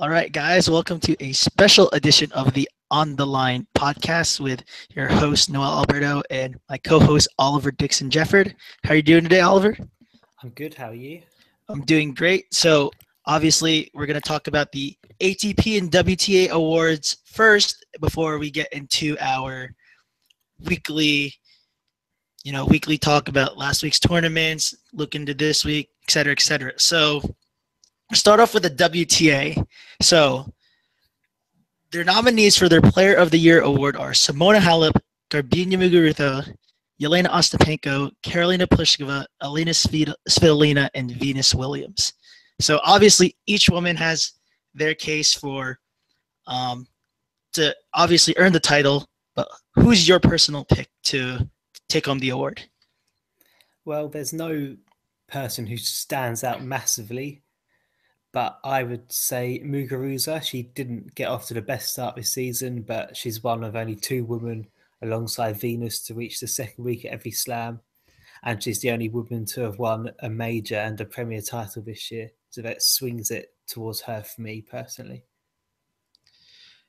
All right, guys, welcome to a special edition of the On the Line podcast with your host, Noel Alberto, and my co-host, Oliver Dixon Jefford. How are you doing today, Oliver? I'm good. How are you? I'm doing great. So, obviously, we're going to talk about the ATP and WTA Awards first before we get into our weekly, weekly talk about last week's tournaments, look into this week, et cetera, et cetera. So, start off with the WTA. So, their nominees for their Player of the Year award are Simona Halep, Garbina Muguruza, Yelena Ostapenko, Karolina Pliskova, Alina Svitolina, and Venus Williams. So obviously, each woman has their case for to obviously earn the title. But who's your personal pick to take home the award? Well, there's no person who stands out massively, but I would say Muguruza. She didn't get off to the best start this season, but she's one of only two women alongside Venus to reach the second week at every slam. And she's the only woman to have won a major and a Premier title this year. So that swings it towards her for me personally.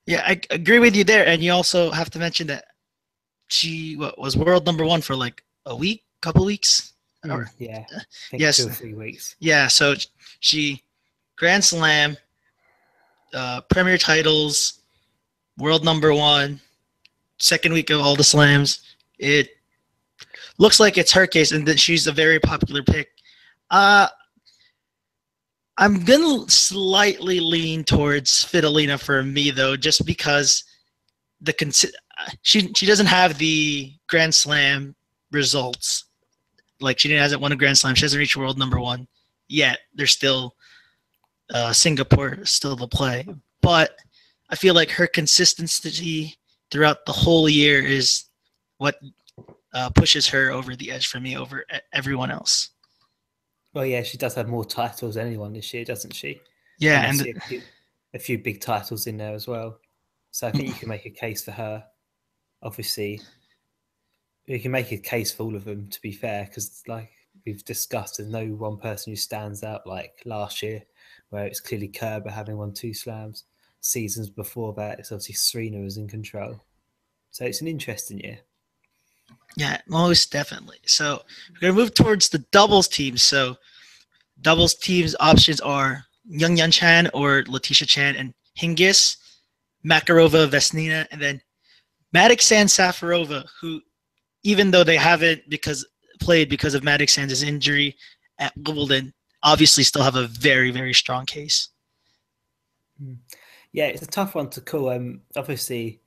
Yeah, I agree with you there. And you also have to mention that she was world number one for like a week, couple weeks. Yeah, I think yes, 2 or 3 weeks. Yeah, so she Grand Slam, Premier titles, world number one, second week of all the slams. It looks like it's her case, and that she's a very popular pick. I'm gonna slightly lean towards Svitolina for me though, just because she doesn't have the Grand Slam results. Like she hasn't won a Grand Slam. She hasn't reached world number one yet. There's still Singapore still to play, but I feel like her consistency throughout the whole year is what pushes her over the edge for me over everyone else. Well, yeah, she does have more titles than anyone this year, doesn't she? Yeah, and a few big titles in there as well. So I think you can make a case for her. Obviously, you can make a case for all of them, to be fair, because like we've discussed, there's no one person who stands out like last year, where it's clearly Kerber having won 2 slams. Seasons before that, it's obviously Serena was in control. So it's an interesting year. Yeah, most definitely. So we're going to move towards the doubles team. So doubles teams options are Young Yan Chan or Letitia Chan and Hingis, Makarova, Vesnina, and then Maddox-San Safarova, who, even though they haven't played because of Maddox-San's injury at Wimbledon, obviously still have a very, very strong case. Yeah, it's a tough one to call. Obviously,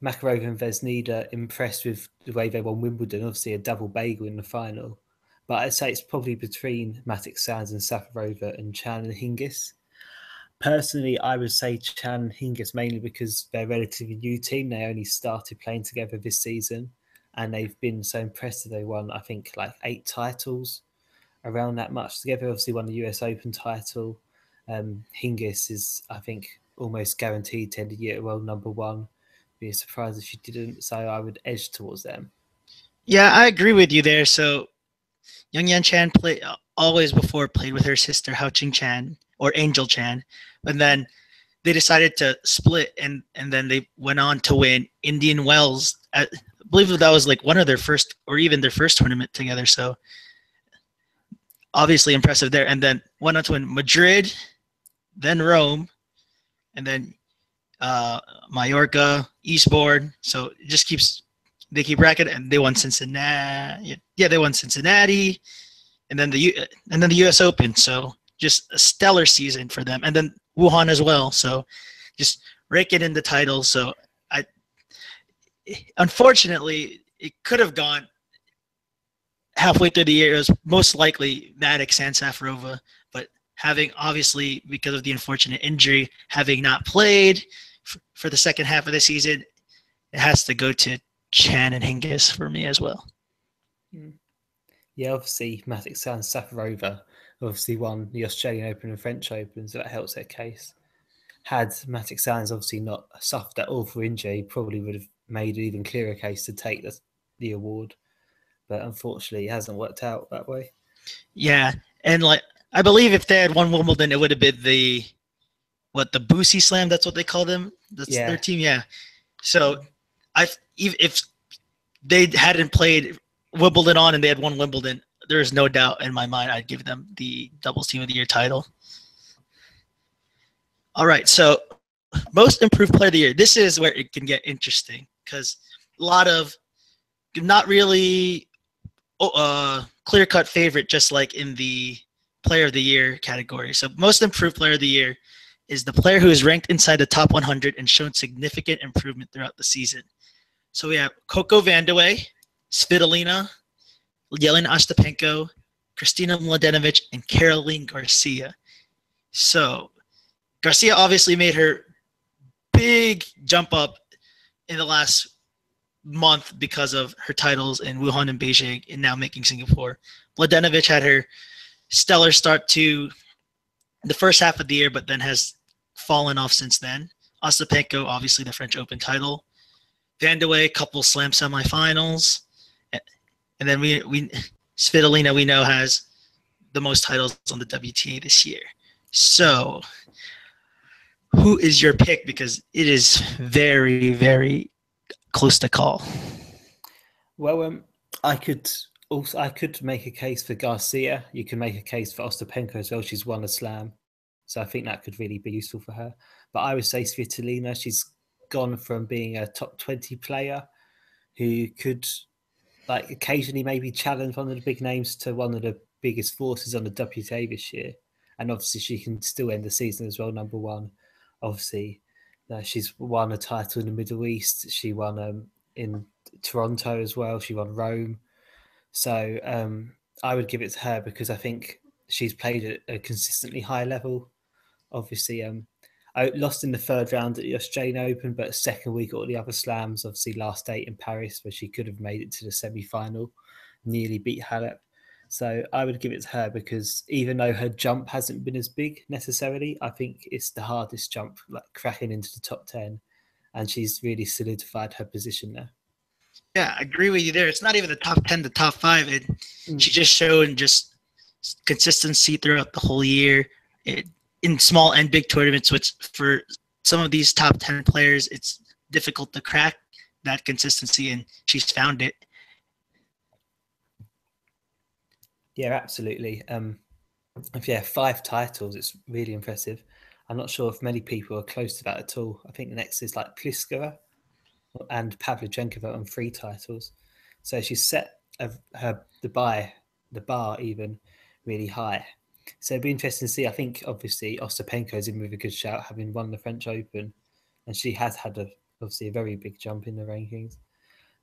Makarova and Vesnina impressed with the way they won Wimbledon, obviously a double bagel in the final. But I'd say it's probably between Maddox-San and Safarova and Chan and Hingis. Personally, I would say Chan and Hingis mainly because they're a relatively new team. They only started playing together this season, and they've been so impressive. They won, I think, like 8 titles around that much together. Obviously won the US Open title. Hingis is, I think, almost guaranteed to end the year at world number one. Be surprised if she didn't. So I would edge towards them. Yeah, I agree with you there. So Young Yan Chan always before played with her sister Hao Ching Chan or Angel Chan, but then they decided to split, and then they went on to win Indian Wells. I believe that was like one of their first, or even their first tournament together. So obviously impressive there, and then went on to win Madrid, then Rome, and then Mallorca, Eastbourne. So it just they keep racking, and they won Cincinnati. Yeah, they won Cincinnati, and then the U.S. Open. So just a stellar season for them, and then Wuhan as well. So just raking in the titles. So unfortunately, it could have gone halfway through the year. It was most likely Maddox-San Safarova, but having, obviously, because of the unfortunate injury, having not played for the second half of the season, it has to go to Chan and Hingis for me as well. Yeah, obviously Maddox-San Safarova obviously won the Australian Open and French Open, so that helps their case. Had Maddox-San's obviously not suffered that awful injury, he probably would have made an even clearer case to take the award. But unfortunately, it hasn't worked out that way. Yeah, and like I believe if they had won Wimbledon, it would have been the the Boosie Slam, that's what they call them. That's their team, yeah. So if they hadn't played Wimbledon on and they had won Wimbledon, there is no doubt in my mind I'd give them the doubles team of the year title. All right, so most improved player of the year. This is where it can get interesting because a lot of not really clear-cut favorite, just like in the player of the year category. So most improved player of the year is the player who is ranked inside the top 100 and shown significant improvement throughout the season. So we have Coco Vandeweghe, Svitolina, Yelena Ostapenko, Kristina Mladenovic, and Caroline Garcia. So Garcia obviously made her big jump up in the last month because of her titles in Wuhan and Beijing and now making Singapore. Mladenovic had her stellar start to the first half of the year, but then has fallen off since then. Ostapenko, obviously the French Open title. Vandeweghe, couple slam semifinals. And then we Svitolina, we know, has the most titles on the WTA this year. So who is your pick? Because it is very, very close to call. Well, I could make a case for Garcia. You can make a case for Ostapenko as well. She's won a slam, so I think that could really be useful for her. But I would say Svitolina. She's gone from being a top 20 player who could like occasionally maybe challenge one of the big names to one of the biggest forces on the WTA this year. And obviously she can still end the season as well, number one. Obviously, she's won a title in the Middle East. She won in Toronto as well. She won Rome. So I would give it to her because I think she's played at a consistently high level. Obviously, I lost in the third round at the Australian Open, but second week at all the other slams, obviously last 8 in Paris, where she could have made it to the semi-final, nearly beat Halep. So I would give it to her because even though her jump hasn't been as big necessarily, I think it's the hardest jump, like cracking into the top 10, and she's really solidified her position there. Yeah, I agree with you there. It's not even the top 10, the top 5. She just showed just consistency throughout the whole year in small and big tournaments, which for some of these top 10 players, it's difficult to crack that consistency, and she's found it. Yeah, absolutely. If you have 5 titles, it's really impressive. I'm not sure if many people are close to that at all. I think the next is like Pliskova and Pavlyuchenkova on 3 titles. So she's set the bar even really high. So it'd be interesting to see. I think obviously Ostapenko's in with a good shout, having won the French Open, and she has had obviously a very big jump in the rankings.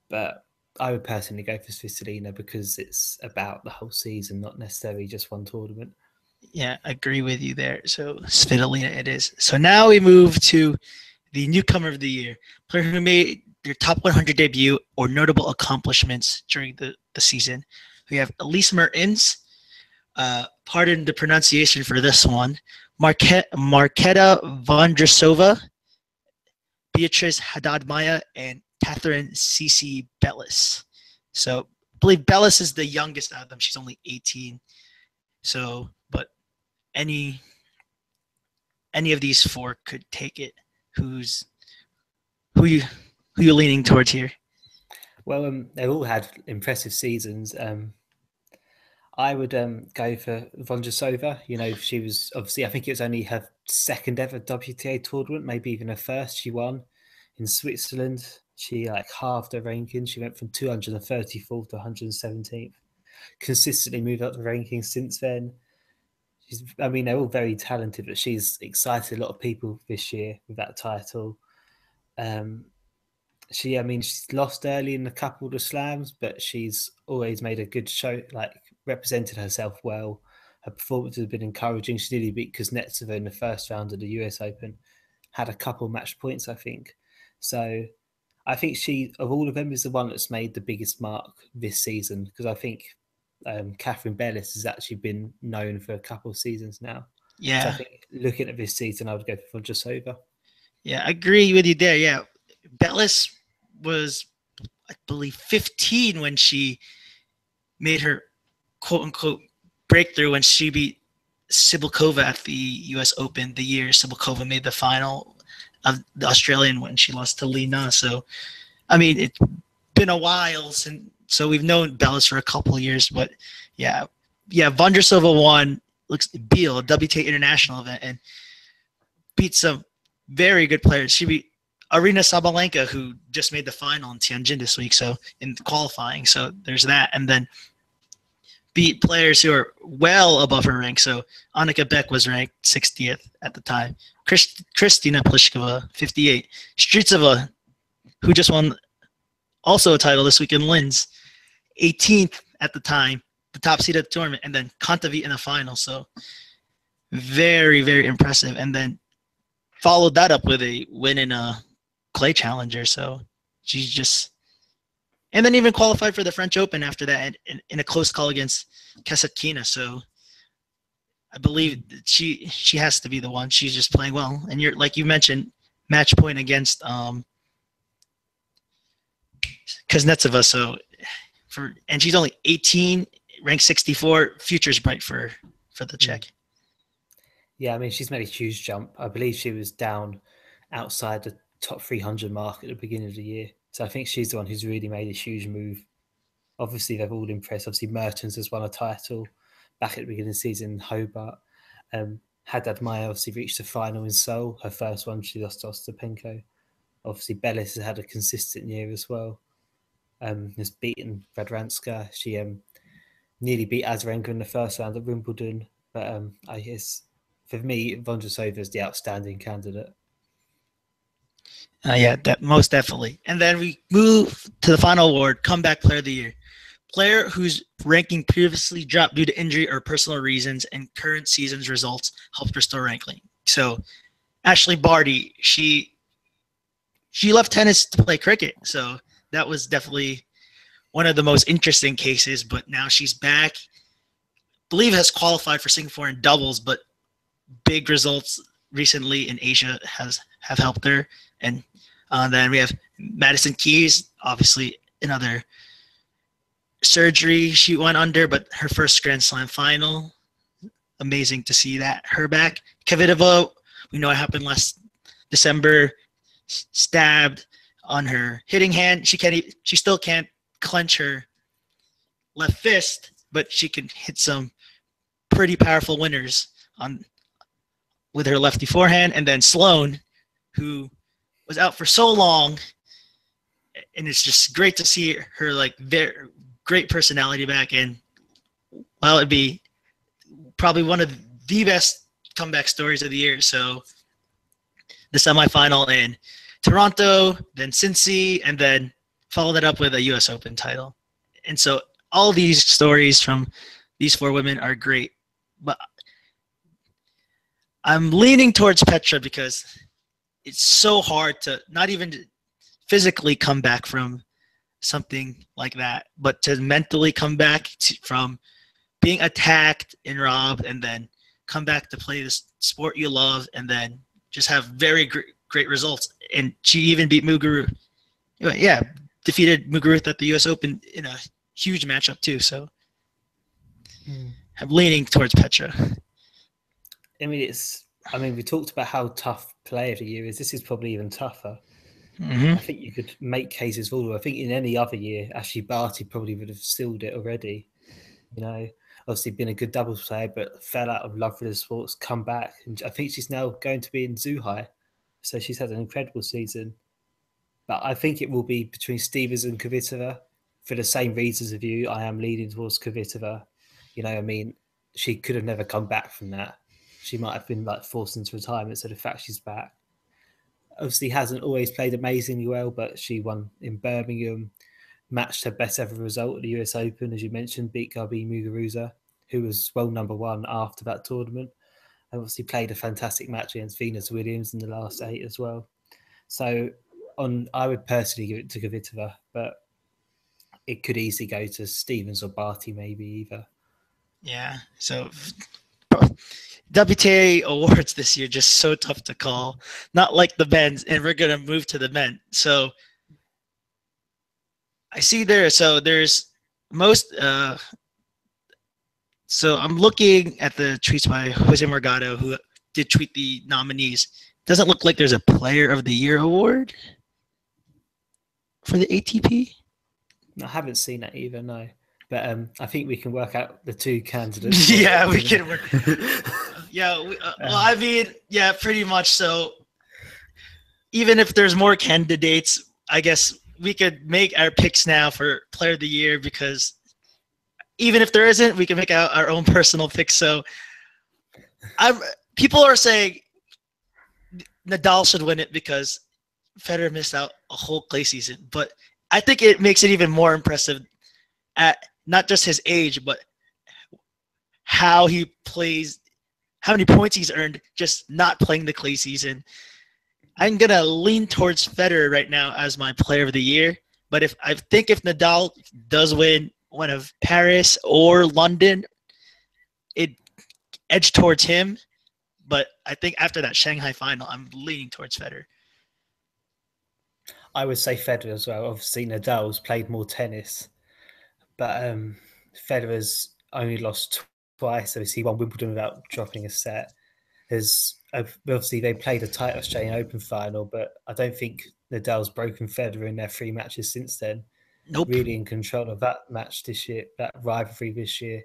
But I would personally go for Svitolina because it's about the whole season, not necessarily just one tournament. Yeah, I agree with you there. So Svitolina it is. So now we move to the newcomer of the year, player who made their top 100 debut or notable accomplishments during the season. We have Elise Mertens, pardon the pronunciation for this one, Marketa Vondrasova, Beatrice Haddad-Maia, and Catherine Cici Bellis. So I believe Bellis is the youngest out of them. She's only 18. So, but any of these 4 could take it. Who you leaning towards here? Well, they've all had impressive seasons. I would go for Vondrasova. You know, she was obviously, I think it was only her second ever WTA tournament, maybe even her first. She won in Switzerland. She halved her ranking. She went from 234th to 117th. Consistently moved up the rankings since then. They're all very talented, but she's excited a lot of people this year with that title. She's lost early in a couple of slams, but she's always made a good show, represented herself well. Her performance has been encouraging. She nearly beat Kuznetsova in the first round of the US Open. Had a couple match points, I think. So I think she, of all of them, is the one that's made the biggest mark this season, because I think Catherine Bellis has actually been known for a couple of seasons now. Yeah. So I think looking at this season, I would go for Vondrasova. Yeah, I agree with you there. Yeah. Bellis was, I believe, 15 when she made her quote-unquote breakthrough when she beat Sibylkova at the U.S. Open the year Sibylkova made the final of the Australian when she lost to Li Na. So, I mean, it's been a while since, so we've known Bellis for a couple of years, but yeah, Vondrousova won, beat a WTA International event and beat some very good players. She beat Arina Sabalenka, who just made the final in Tianjin this week, so in qualifying. So there's that, and then beat players who are well above her rank. So Annika Beck was ranked 60th at the time. Kristina Pliskova, 58. Stritsova, who just won also a title this week in Linz, 18th at the time, the top seed of the tournament, and then Kontaveit in the final. So very, very impressive. And then followed that up with a win in a clay challenger. So she's just, and then even qualified for the French Open after that in a close call against Kasatkina. So I believe she has to be the one. She's just playing well. And you're, like you mentioned, match point against Kuznetsova. So and she's only 18, ranked 64. Future's bright for the Czech. Yeah, I mean, she's made a huge jump. I believe she was down outside the top 300 mark at the beginning of the year. So I think she's the one who's really made a huge move. Obviously, they've all impressed. Obviously, Mertens has won a title back at the beginning of the season in Hobart. Haddad Maia obviously reached the final in Seoul. Her first one, she lost to Ostapenko. Obviously, Bellis has had a consistent year as well. Has beaten Radwanska. She nearly beat Azarenka in the first round at Wimbledon. But I guess, for me, Vondrousova is the outstanding candidate. Yeah, most definitely. And then we move to the final award, Comeback Player of the Year. Player whose ranking previously dropped due to injury or personal reasons and current season's results helped restore ranking. So Ashley Barty, she left tennis to play cricket. So that was definitely one of the most interesting cases, but now she's back. I believe has qualified for Singapore in doubles, but big results recently in Asia have helped her. And then we have Madison Keys, obviously another surgery she went under, but her first Grand Slam final. Amazing to see that. Her back. Kvitova, we know what happened last December, stabbed on her hitting hand. She still can't clench her left fist, but she can hit some pretty powerful winners with her lefty forehand. And then Sloane, who was out for so long, and it's just great to see her very great personality back. And well, it'd be probably one of the best comeback stories of the year. So the semifinal in Toronto, then Cincy, and then followed it up with a U.S. Open title. And so all these stories from these four women are great, but I'm leaning towards Petra because it's so hard to not even physically come back from something like that, but to mentally come back from being attacked and robbed and then come back to play this sport you love and then just have very great results. And she even beat Muguruza. Yeah, defeated Muguruza at the U.S. Open in a huge matchup too. So I'm leaning towards Petra. I mean, we talked about how tough Player of the Year is. This is probably even tougher. I think you could make cases for all. I think in any other year, Ashley Barty probably would have sealed it already. You know, obviously been a good doubles player, but fell out of love for the sports, come back. And I think she's now going to be in Zhuhai. So she's had an incredible season. But I think it will be between Stevens and Kvitova. For the same reasons of you, I am leaning towards Kvitova. You know, I mean, she could have never come back from that. She might have been forced into retirement. So the fact she's back, obviously hasn't always played amazingly well, but she won in Birmingham, matched her best ever result at the US Open, as you mentioned, beat Gabi Muguruza, who was world number one after that tournament. And obviously played a fantastic match against Venus Williams in the last 8 as well. So I would personally give it to Kvitova, but it could easily go to Stevens or Barty, maybe either. Yeah, so WTA awards this year just so tough to call. Not like the men's, and we're gonna move to the men. So I see there. So there's most So I'm looking at the tweets by Jose Morgado, who did tweet the nominees. Doesn't look like there's a Player of the Year award for the ATP. I haven't seen that either, no. But I think we can work out the two candidates. Yeah, we can work. I mean, yeah, pretty much. So even if there's more candidates, I guess we could make our picks now for Player of the Year, because even if there isn't, we can make out our own personal picks. So people are saying Nadal should win it because Federer missed out a whole clay season. But I think it makes it even more impressive at not just his age, but how he plays, how many points he's earned just not playing the clay season. I'm going to lean towards Federer right now as my Player of the Year. But if Nadal does win one of Paris or London, it edged towards him. But I think after that Shanghai final, I'm leaning towards Federer. I would say Federer as well. Obviously, Nadal's played more tennis, but Federer's only lost twice. Obviously, he won Wimbledon without dropping a set. Obviously, they played a tight Australian Open final, but I don't think Nadal's broken Federer in their 3 matches since then. Nope. Really in control of that match this year, that rivalry this year.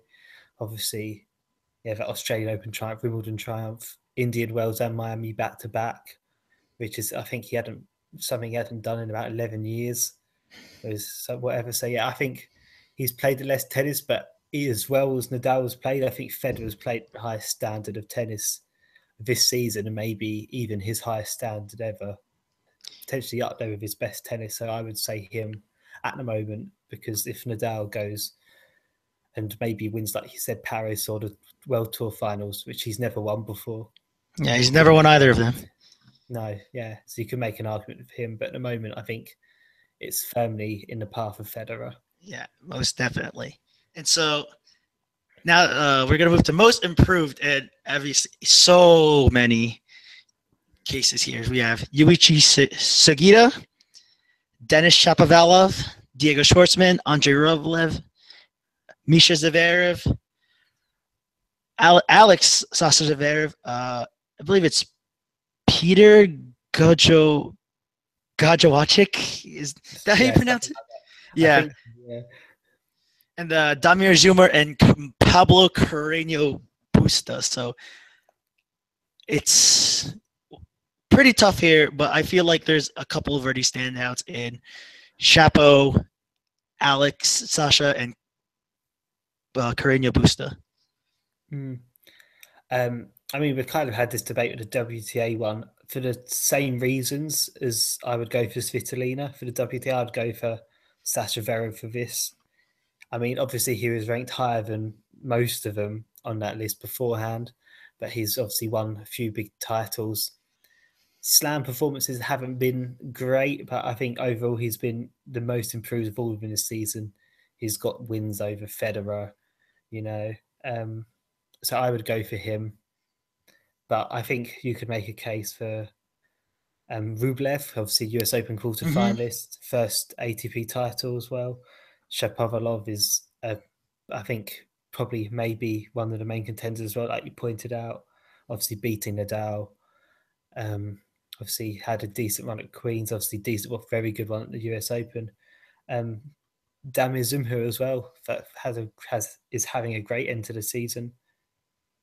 Obviously, yeah, that Australian Open triumph, Wimbledon triumph, Indian Wells and Miami back-to-back, which is, I think something he hadn't done in about 11 years. Whatever. So, yeah, I think he's played the less tennis, but as well as Nadal has played, I think Federer's played the highest standard of tennis this season, and maybe even his highest standard ever, potentially up there with his best tennis. So I would say him at the moment, because if Nadal goes and maybe wins, like you said, Paris or the World Tour finals, which he's never won before. Yeah, he's never won either of them. No, yeah. So you can make an argument with him, but at the moment, I think it's firmly in the path of Federer. Yeah, most definitely. And so now we're going to move to most improved, and obviously so many cases here. We have Yuichi Sugita, Denis Shapovalov, Diego Schwartzman, Andrei Rublev, Misha Zverev, Alex Sasha Zverev. I believe it's Peter Gajowczyk. Is that how you pronounce it? Yeah. Yeah. And Damir Zumar and Pablo Carreño Busta. So it's pretty tough here, but I feel like there's a couple of already standouts in Shapo, Alex, Sasha, and Carreño Busta. I mean, we've kind of had this debate with the WTA one for the same reasons as I would go for Svitolina. For the WTA, I'd go for Sasha Zverev for this. I mean, obviously he was ranked higher than most of them on that list beforehand, but he's obviously won a few big titles. Slam performances haven't been great, but I think overall he's been the most improved of all of them this season. He's got wins over Federer, so I would go for him. But I think you could make a case for Rublev, obviously US Open quarter-finalist, first ATP title as well. Shapovalov is, I think, probably maybe one of the main contenders as well, like you pointed out. Obviously beating Nadal. Obviously had a decent run at Queens. Obviously very good one at the US Open. Damir Zumhur as well, that is having a great end to the season.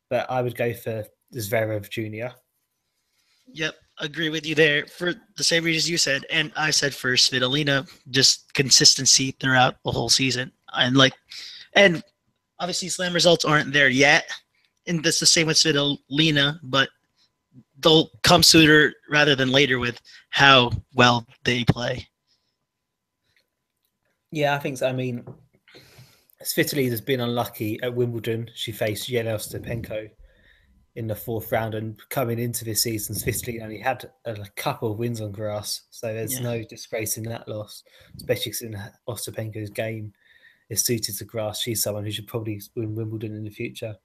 But I would go for Zverev Jr. Yep, agree with you there for the same reasons you said, and I said for Svitolina, just consistency throughout the whole season, and obviously slam results aren't there yet, and that's the same with Svitolina, but they'll come sooner rather than later with how well they play. Yeah, I think so. I mean, Svitolina's been unlucky at Wimbledon. She faced Jelena Ostapenko in the 4th round, and coming into this season, Svitolina only had a couple of wins on grass, so there's no disgrace in that loss, especially because Ostapenko's game is suited to grass. She's someone who should probably win Wimbledon in the future.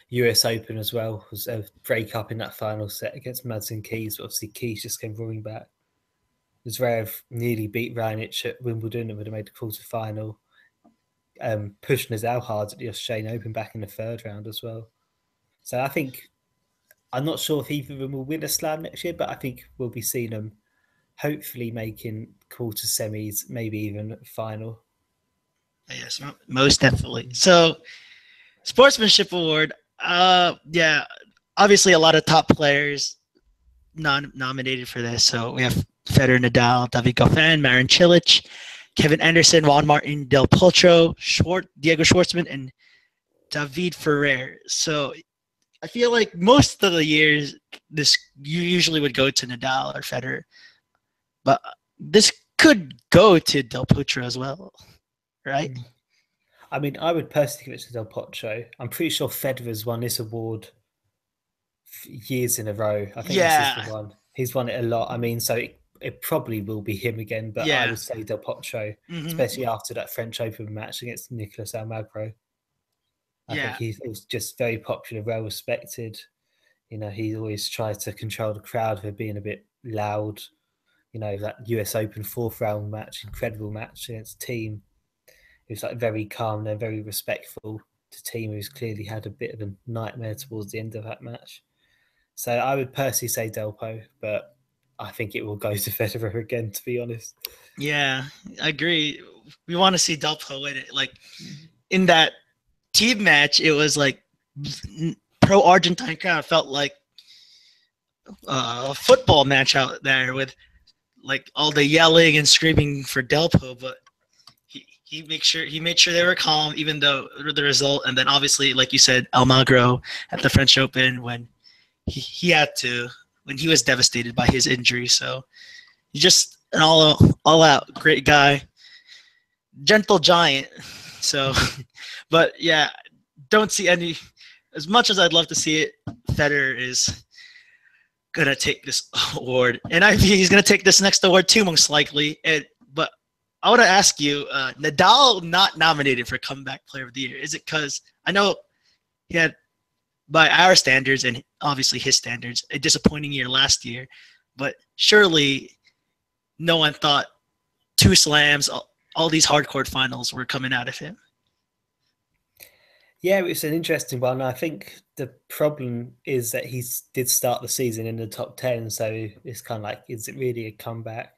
US Open as well was a break-up in that final set against Madsen Keys, but obviously Keys just came roaring back. Zverev nearly beat Raonic at Wimbledon and would have made the quarter-final. pushed Nadal hard at the Australian Open back in the third round as well. So I think, I'm not sure if either of them will win a slam next year, but I think we'll be seeing them hopefully making quarter semis, maybe even final. Yes, most definitely. So, Sportsmanship Award. Yeah, obviously a lot of top players nominated for this. So we have Federer, Nadal, David Goffin, Marin Cilic, Kevin Anderson, Juan Martin, Del Potro, Diego Schwartzman, and David Ferrer. So I feel like most of the years this you usually would go to Nadal or Federer, but this could go to Del Potro as well, right? I mean, I would personally give it to Del Potro. I'm pretty sure Federer's won this award years in a row. I think this is the one. He's won it a lot. I mean, so it probably will be him again, but I would say Del Potro, especially after that French Open match against Nicolas Almagro. I think he's just very popular, well respected. You know, he always tries to control the crowd for being a bit loud. You know, that US Open fourth round match, incredible match against Team. He was like very calm and very respectful to Team, who's clearly had a bit of a nightmare towards the end of that match. So I would personally say Delpo, but I think it will go to Federer again, to be honest. Yeah, I agree. We want to see Delpo win it. Like in that team match, it was like pro Argentine crowd felt like a football match out there with like all the yelling and screaming for Delpo, but he made sure they were calm even though the result. And then obviously, like you said, Almagro at the French Open when he had to, when he was devastated by his injury. So he's just an all out great guy, gentle giant. So, but yeah, don't see any. As much as I'd love to see it, Federer is gonna take this award, and he's gonna take this next award too, most likely. But I want to ask you, Nadal not nominated for Comeback Player of the Year. Is it because I know he had, by our standards and obviously his standards, a disappointing year last year, but surely no one thought 2 slams, all these hardcourt finals were coming out of him. Yeah, it's an interesting one. I think the problem is that he did start the season in the top 10, so it's kind of like, is it really a comeback?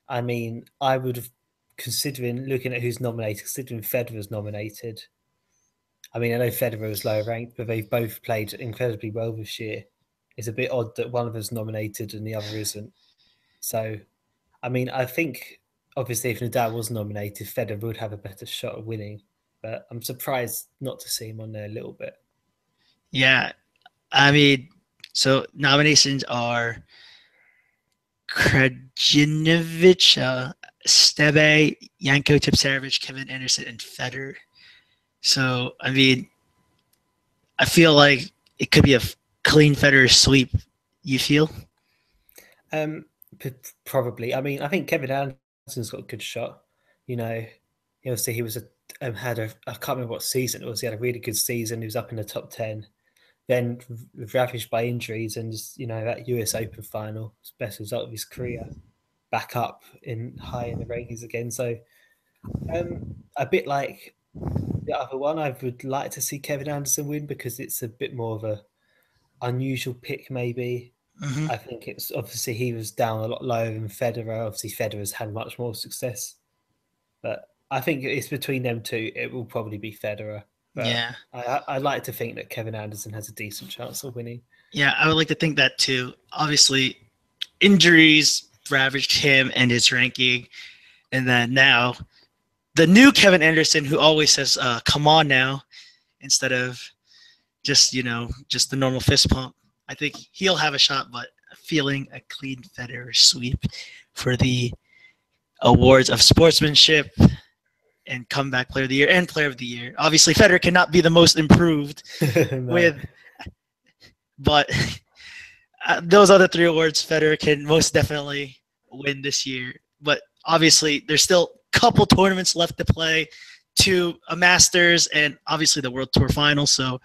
I mean, I would have, considering looking at who's nominated, considering Federer's nominated. I mean, I know Federer was lower ranked, but they've both played incredibly well this year. It's a bit odd that one of us nominated and the other isn't. So, I mean, I think obviously if Nadal was nominated, Federer would have a better shot of winning. But I'm surprised not to see him on there a little bit. Yeah, I mean, so nominations are Krajinovic, Stebe, Janko Tipsarevic, Kevin Anderson, and Federer. So, I mean, I feel like it could be a clean Federer sweep. You feel? Probably. I mean, I think Kevin Anderson's got a good shot. You know, obviously he was I can't remember what season it was. He had a really good season. He was up in the top 10. Then ravaged by injuries and just, that US Open final, best result of his career, back up high in the rankings again. So a bit like the other one, I would like to see Kevin Anderson win because it's a bit more of a unusual pick maybe. Mm-hmm. I think it's obviously he was down a lot lower than Federer. Obviously Federer's had much more success. But I think it's between them two. It will probably be Federer. But yeah, I like to think that Kevin Anderson has a decent chance of winning. Yeah, I would like to think that too. Obviously, injuries ravaged him and his ranking. And then now, the new Kevin Anderson, who always says, come on now, instead of just the normal fist pump. I think he'll have a shot, but feeling a clean Federer sweep for the awards of sportsmanship and Comeback Player of the Year and Player of the Year. Obviously, Federer cannot be the most improved but those other 3 awards, Federer can most definitely win this year. But obviously, there's still a couple tournaments left to play, to a Masters and obviously the World Tour Final. So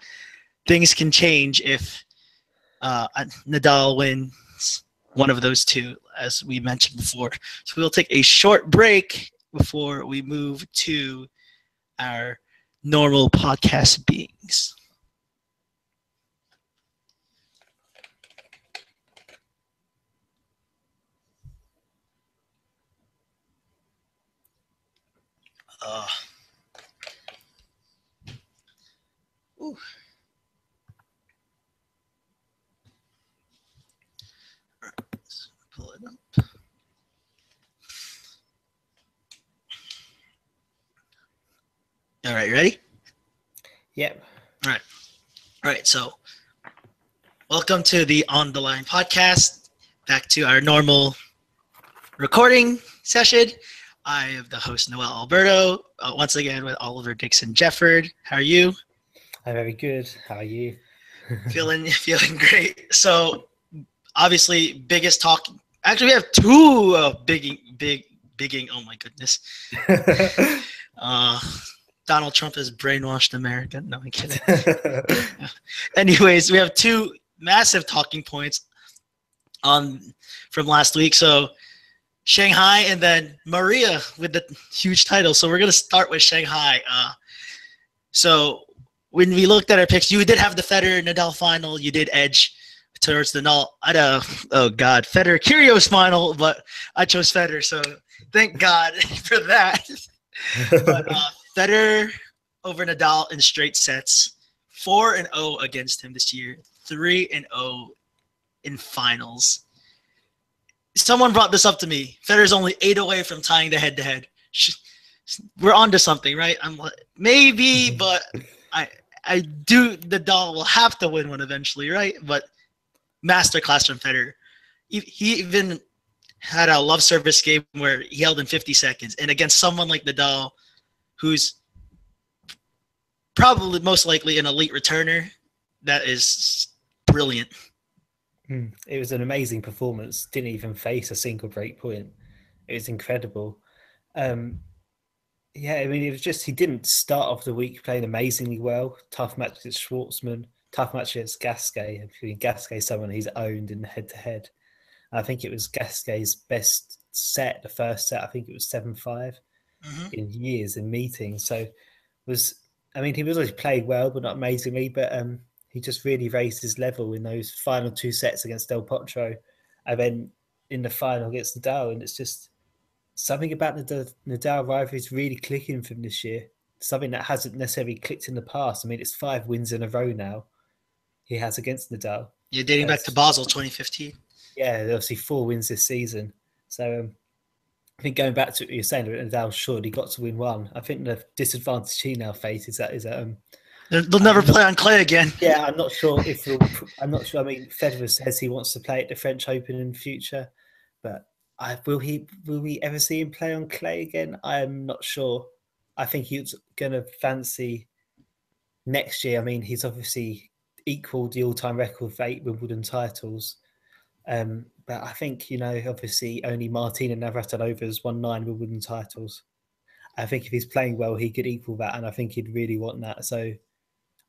things can change if Nadal wins one of those 2, as we mentioned before. So we'll take a short break before we move to our normal podcast beings. Ooh. All right, let's pull it up. All right, you ready? Yep. All right. So, welcome to the On the Line podcast. Back to our normal recording session. I am the host, Noel Alberto, once again with Oliver Dixon Jefford. How are you? I'm very good. How are you? Feeling great. So, obviously, biggest talk. Actually, we have two bigging. Oh my goodness. Donald Trump has brainwashed America. No, I'm kidding. Anyways, we have two massive talking points from last week. So Shanghai and then Maria with the huge title. So we're going to start with Shanghai. So when we looked at our picks, you did have the Federer Nadal final. You did edge towards the Federer Kyrgios final, but I chose Federer. So thank God for that. But Federer over Nadal in straight sets, 4-0 against him this year, 3-0 in finals. Someone brought this up to me. Federer's only 8 away from tying the head-to-head. We're on to something, right? I'm like, maybe, but I do. Nadal will have to win one eventually, right? But masterclass from Federer. He even had a love service game where he held in 50 seconds, and against someone like Nadal, who's probably most likely an elite returner, that is brilliant. It was an amazing performance. Didn't even face a single break point. It was incredible. Yeah, I mean, it was just he didn't start off the week playing amazingly well. Tough match against Schwartzman, tough match against Gasquet. Gasquet, someone he's owned in the head-to-head. I think it was Gasquet's best set, the first set. I think it was 7-5 in years in meetings. So he was always played well, but not amazingly. But he just really raised his level in those final two sets against Del Potro, and then in the final against Nadal. And it's just something about the Nadal rivalry is really clicking from this year. Something that hasn't necessarily clicked in the past. I mean, it's 5 wins in a row now he has against Nadal. Yeah, dating back to Basel 2015. Yeah, obviously 4 wins this season. So I think going back to what you're saying, Nadal surely got to win one. I think the disadvantage he now faces is that they'll never play on clay again. Yeah, I'm not sure if I'm not sure. I mean, Federer says he wants to play at the French Open in the future, but will we ever see him play on clay again? I am not sure. I think he's going to fancy next year. I mean, he's obviously equaled the all-time record for 8 Wimbledon titles. But I think, obviously only Martina Navratilova has won 9 Wimbledon titles. I think if he's playing well, he could equal that, and I think he'd really want that. So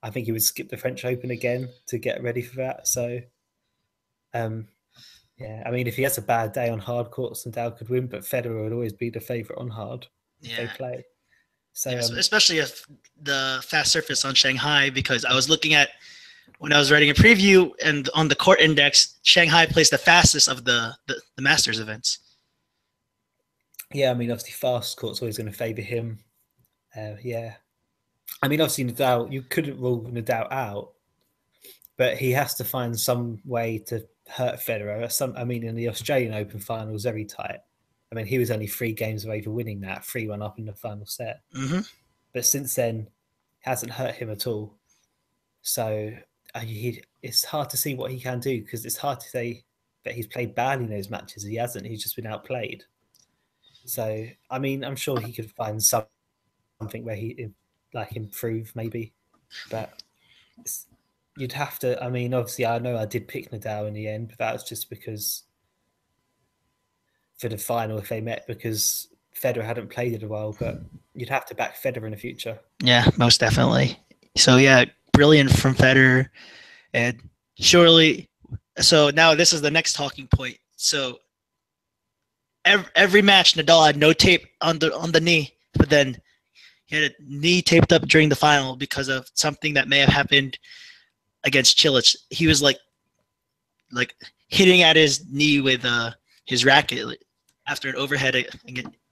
I think he would skip the French Open again to get ready for that. So, yeah, I mean, if he has a bad day on hard courts, Nadal could win, but Federer would always be the favourite on hard if they play. So, especially if the fast surface on Shanghai, because I was looking at when I was writing a preview, and on the court index, Shanghai plays the fastest of the Masters events. Yeah, I mean, obviously fast court's always going to favour him. Yeah. I mean, obviously Nadal, you couldn't rule Nadal out, but he has to find some way to hurt Federer. I mean, in the Australian Open final was very tight. I mean, he was only 3 games away from winning that, 3-1 up in the final set. Mm-hmm. But since then, it hasn't hurt him at all. So it's hard to see what he can do, because it's hard to say that he's played badly in those matches. He hasn't. He's just been outplayed. So, I mean, I'm sure he could find something where he improve maybe. But you'd have to. I mean, obviously, I know I did pick Nadal in the end, but that was just because for the final, if they met, because Federer hadn't played in a while. But you'd have to back Federer in the future. Yeah, most definitely. So yeah, brilliant from Federer, and surely. So now this is the next talking point. So every match, Nadal had no tape on the knee, but then he had a knee taped up during the final because of something that may have happened against Cilic. He was like hitting at his knee with his racket after an overhead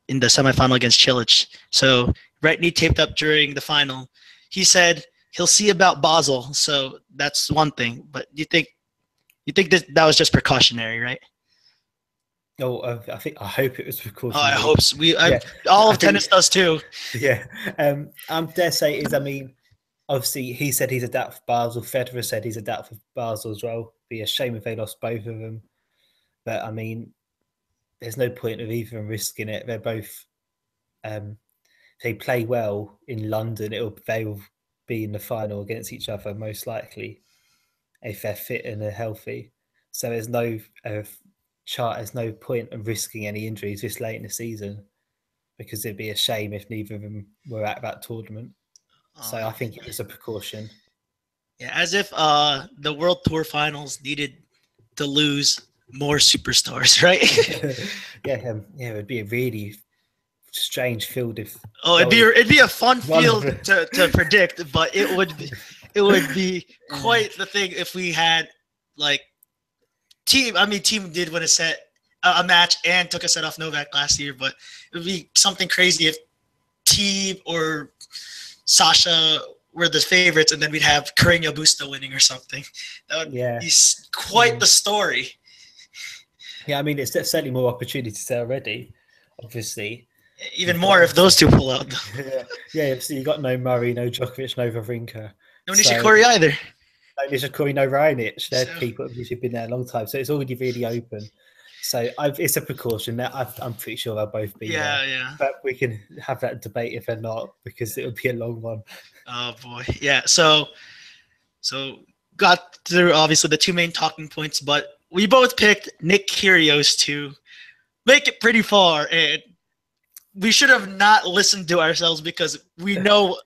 in the semifinal against Cilic. So right knee taped up during the final. He said he'll see about Basel. So that's one thing. But you think that was just precautionary, right? Oh, I hope it was precautionary. Oh, I hope so. All of tennis does too. Yeah. Dare say is, I mean, obviously he said he's adapt for Basel. Federer said he's adapt for Basel as well. Be a shame if they lost both of them. But I mean, there's no point of either of them risking it. They're both, if they play well in London, they will be in the final against each other most likely, if they're fit and they're healthy. So there's no there's no point of risking any injuries this late in the season, because it'd be a shame if neither of them were at that tournament. So I think it was a precaution. Yeah, as if the World Tour Finals needed to lose more superstars, right? Yeah, it would be a really strange field if. It'd be a fun field to predict, but it would be quite the thing if we had like Team did win a match and took a set off Novak last year, but it would be something crazy if Team or Sasha were the favorites, and then we'd have Carreño Busta winning or something. That would be quite the story. Yeah, I mean, it's certainly more opportunities there already, obviously. Even more if those two pull out. Yeah, so you got no Murray, no Djokovic, no Wawrinka. No Nishikori either. No Nishikori, no Raonic. They're people who've been there a long time, so it's already really open. So it's a precaution. I'm pretty sure they'll both be there. Yeah. But we can have that debate if they're not, because it would be a long one. Oh, boy. Yeah, so got through, obviously, the two main talking points, but we both picked Nick Kyrgios to make it pretty far, and we should have not listened to ourselves because we know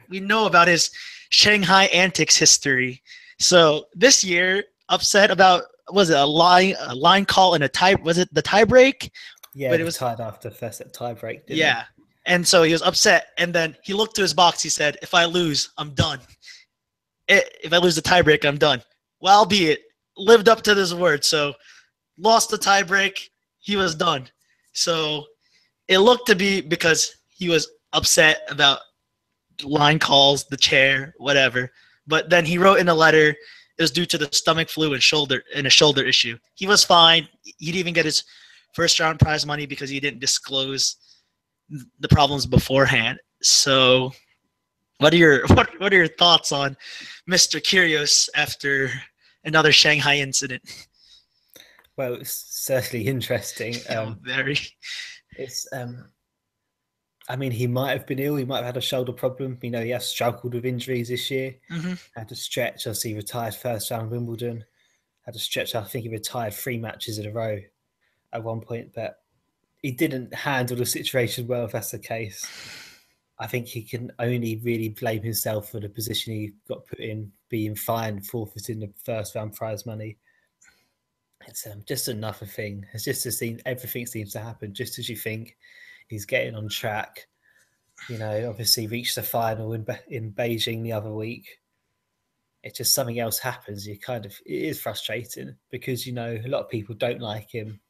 about his Shanghai antics history. So this year, upset about, was it a line call and a tie? Was it the tie break? Yeah, but it was tied after first set tie break. Yeah, and so he was upset, and then he looked to his box. He said, "If I lose, I'm done. If I lose the tie break, I'm done." Well, albeit lived up to this word. So lost the tie break, he was done. So it looked to be because he was upset about line calls, the chair, whatever. But then he wrote in a letter it was due to the stomach flu and a shoulder issue. He was fine. He didn't even get his first round prize money because he didn't disclose the problems beforehand. So what are your thoughts on Mr. Kyrgios after another Shanghai incident? Well, it's certainly interesting. Very. It's I mean, he might have been ill. He might have had a shoulder problem. You know, he has struggled with injuries this year. Mm-hmm. Had to stretch. Obviously, he retired first round Wimbledon. Had to stretch. I think he retired 3 matches in a row at one point. But he didn't handle the situation well, if that's the case. I think he can only really blame himself for the position he got put in, being fined, forfeiting the first round prize money. It's just another thing. It's just everything seems to happen just as you think he's getting on track. You know, obviously reached the final in Beijing the other week. It's just something else happens. It is frustrating because, you know, a lot of people don't like him.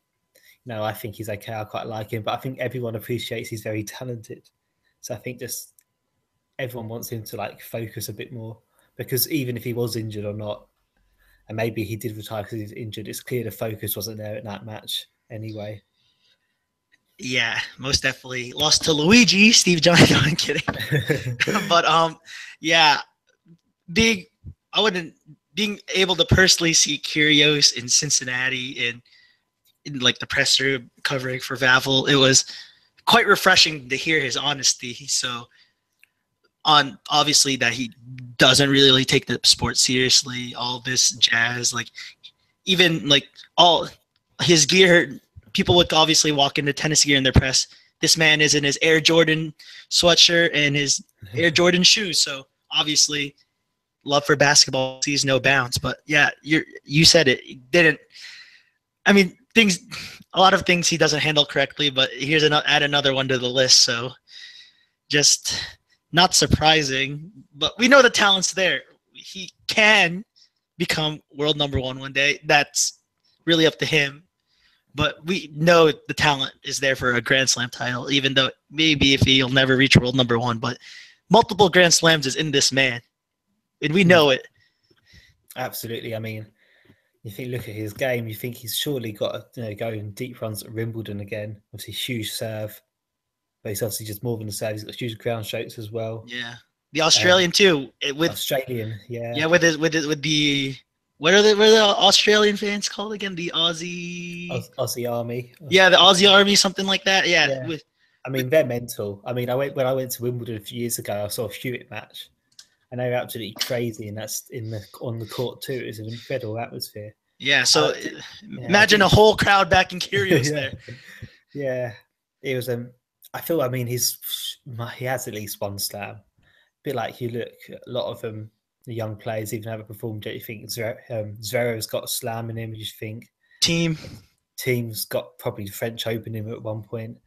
You know, I think he's okay. I quite like him, but I think everyone appreciates he's very talented. So I think just everyone wants him to like focus a bit more, because even if he was injured or not, and maybe he did retire because he was injured, it's clear the focus wasn't there at that match anyway. Yeah, most definitely. Lost to Luigi, Steve Johnson. I'm kidding. But yeah, being able to personally see Kyrgios in Cincinnati in like the presser covering for Vavel, it was quite refreshing to hear his honesty. So obviously that he doesn't really take the sport seriously, all this jazz, like even like all his gear, people would obviously walk into tennis gear in their press. This man is in his Air Jordan sweatshirt and his Air Jordan shoes. So obviously love for basketball sees no bounds. But yeah, you said it. Didn't. I mean, a lot of things he doesn't handle correctly, but here's add another one to the list. So just not surprising, but we know the talent's there. He can become world number one day. That's really up to him. But we know the talent is there for a Grand Slam title, even though maybe if he'll never reach world number one. But multiple Grand Slams is in this man, and we know it. Absolutely. I mean, you think, look at his game, you think he's surely got to go in deep runs at Wimbledon again. Obviously, huge serve. But he's obviously just more than a serve. He's got huge ground strokes as well. Yeah. The Australian too. Australian, yeah. Yeah, with the what are the Australian fans called again? The Aussie Army. Yeah, the Aussie Army, something like that. Yeah. I mean, they're mental. I mean, when I went to Wimbledon a few years ago, I saw a Hewitt match, and they were absolutely crazy. And that's on the court too. It was an incredible atmosphere. Yeah. So imagine a whole crowd back in Kyrgios there. Yeah, it was. I feel. I mean, he has at least one slam. A bit like you look, a lot of them. The young players even haven't performed yet. You think Zverev's got a slam in him. You think Team's got probably the French Open in him at one point.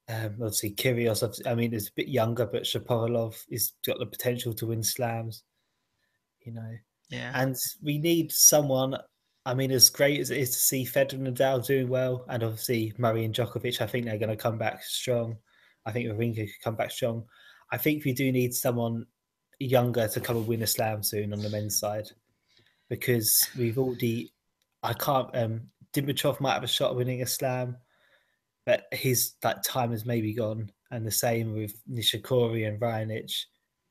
Obviously, Kyrgios. I mean, is a bit younger, but Shapovalov has got the potential to win slams. Yeah. And we need someone. I mean, as great as it is to see Federer and Nadal doing well, and obviously Murray and Djokovic, I think they're going to come back strong. I think Wawrinka could come back strong. I think we do need someone younger to come and win a slam soon on the men's side, because Dimitrov might have a shot at winning a slam, but his time has maybe gone, and the same with Nishikori and Raonic.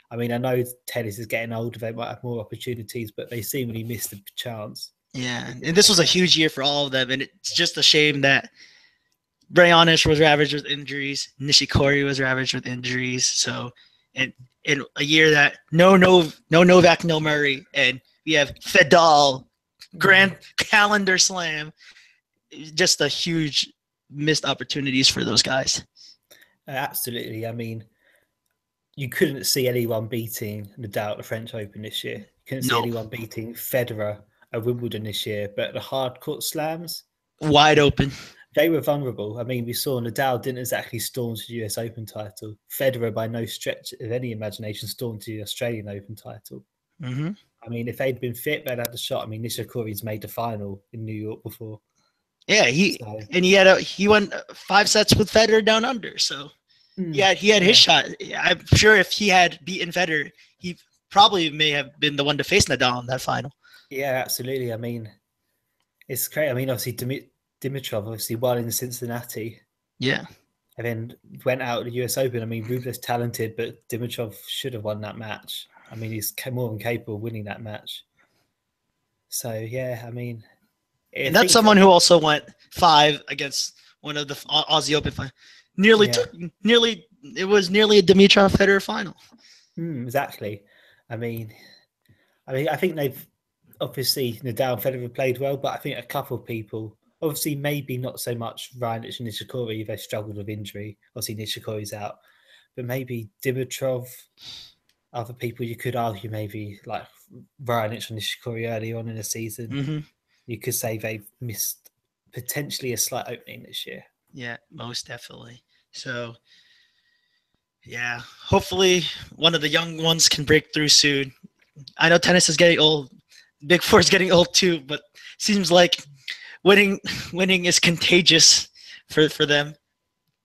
I mean, I know tennis is getting older, they might have more opportunities, but they seemingly missed the chance. Yeah, and this was a huge year for all of them, and it's just a shame that Raonic was ravaged with injuries, Nishikori was ravaged with injuries, so in a year that no Novak, no Murray, and we have Fedal, Grand Calendar Slam, just a huge missed opportunities for those guys. Absolutely. I mean, you couldn't see anyone beating Nadal at the French Open this year. You couldn't see anyone beating Federer at Wimbledon this year, but the hard court slams, wide open. They were vulnerable. I mean, we saw Nadal didn't exactly storm to the US Open title. Federer, by no stretch of any imagination, stormed to the Australian Open title. Mm-hmm. I mean, if they'd been fit, they'd had a shot. I mean, Nishikori's made the final in New York before. Yeah, he won 5 sets with Federer down under. So he had his shot. I'm sure if he had beaten Federer, he probably may have been the one to face Nadal in that final. Yeah, absolutely. I mean, it's great. I mean, obviously Dimitrov obviously won in Cincinnati. Yeah. And then went out of the US Open. I mean, Ruble's talented, but Dimitrov should have won that match. I mean, he's more than capable of winning that match. So, yeah, I mean... And that's someone who also went 5 against one of the Aussie Open final. It was nearly a Dimitrov Federer final. Exactly. I mean, I think they've... Obviously, Nadal and Federer played well, but I think a couple of people... Obviously, maybe not so much Raonic and Nishikori. They struggled with injury. Obviously, Nishikori's out. But maybe Dimitrov, other people you could argue maybe like Raonic and Nishikori early on in the season. Mm-hmm. You could say they've missed potentially a slight opening this year. Yeah, most definitely. So, yeah, hopefully one of the young ones can break through soon. I know tennis is getting old. Big Four is getting old too, but seems like winning is contagious for them.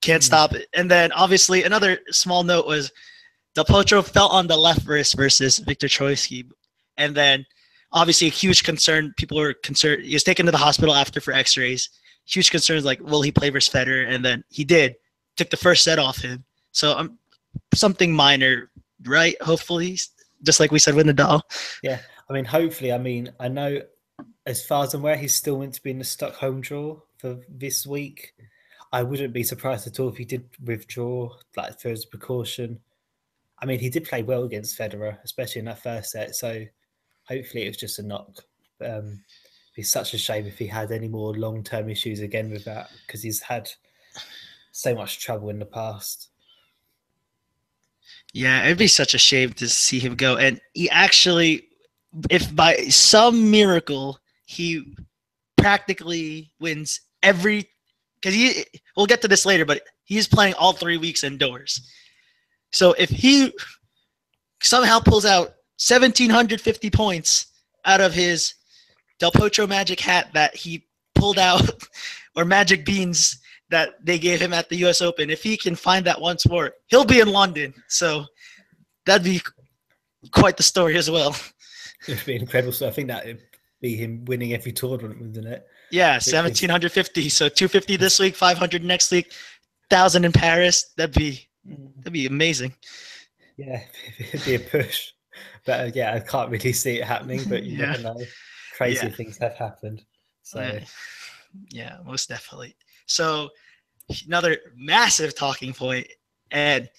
Can't stop it. And then obviously another small note was Del Potro fell on the left wrist versus Victor Troicki. And then obviously a huge concern. People were concerned. He was taken to the hospital after for x-rays. Huge concerns like, will he play versus Federer? And then he did. Took the first set off him. So something minor, right? Hopefully, just like we said with Nadal. Yeah. I mean, hopefully. I mean, I know as far as I'm aware, he's still meant to be in the Stockholm draw for this week. I wouldn't be surprised at all if he did withdraw, like for his precaution. I mean, he did play well against Federer, especially in that first set. So hopefully it was just a knock. It'd be such a shame if he had any more long-term issues again with that, because he's had so much trouble in the past. Yeah, it'd be such a shame to see him go. And he actually, if by some miracle, he practically wins every, because we'll get to this later, but he's playing all 3 weeks indoors. So if he somehow pulls out 1,750 points out of his Del Potro Magic hat that he pulled out, or Magic Beans that they gave him at the U.S. Open, if he can find that once more, he'll be in London. So that'd be quite the story as well. It'd be incredible. So I think that would be him winning every tournament, wouldn't it? Yeah, 1,750. So 250 this week, 500 next week, 1,000 in Paris. That'd be amazing. Yeah, it'd be a push. But yeah, I can't really see it happening. But you never know. Crazy things have happened. So yeah, most definitely. So another massive talking point, and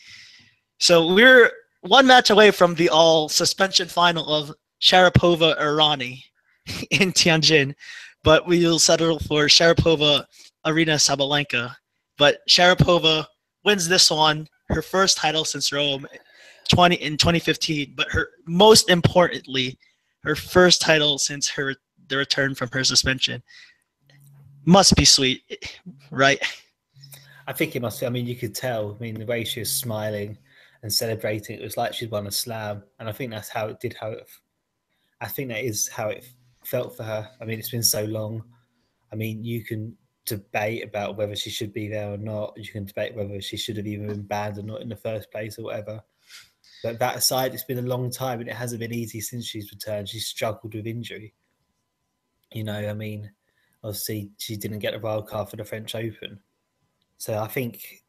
so we're one match away from the all suspension final of Sharapova Irani in Tianjin, but we will settle for Sharapova Arena Sabalenka. But Sharapova wins this one, her first title since Rome in 2015, but most importantly, her first title since the return from her suspension. Must be sweet, right? I think it must be. I mean, you could tell. I mean, the way she was smiling and celebrating, it was like she'd won a slam. And I think that's how it did. I think that is how it felt for her. I mean, it's been so long. I mean, you can debate about whether she should be there or not. You can debate whether she should have even been banned or not in the first place or whatever. But that aside, it's been a long time and it hasn't been easy since she's returned. She's struggled with injury. You know, I mean, obviously she didn't get a wild card for the French Open. So I think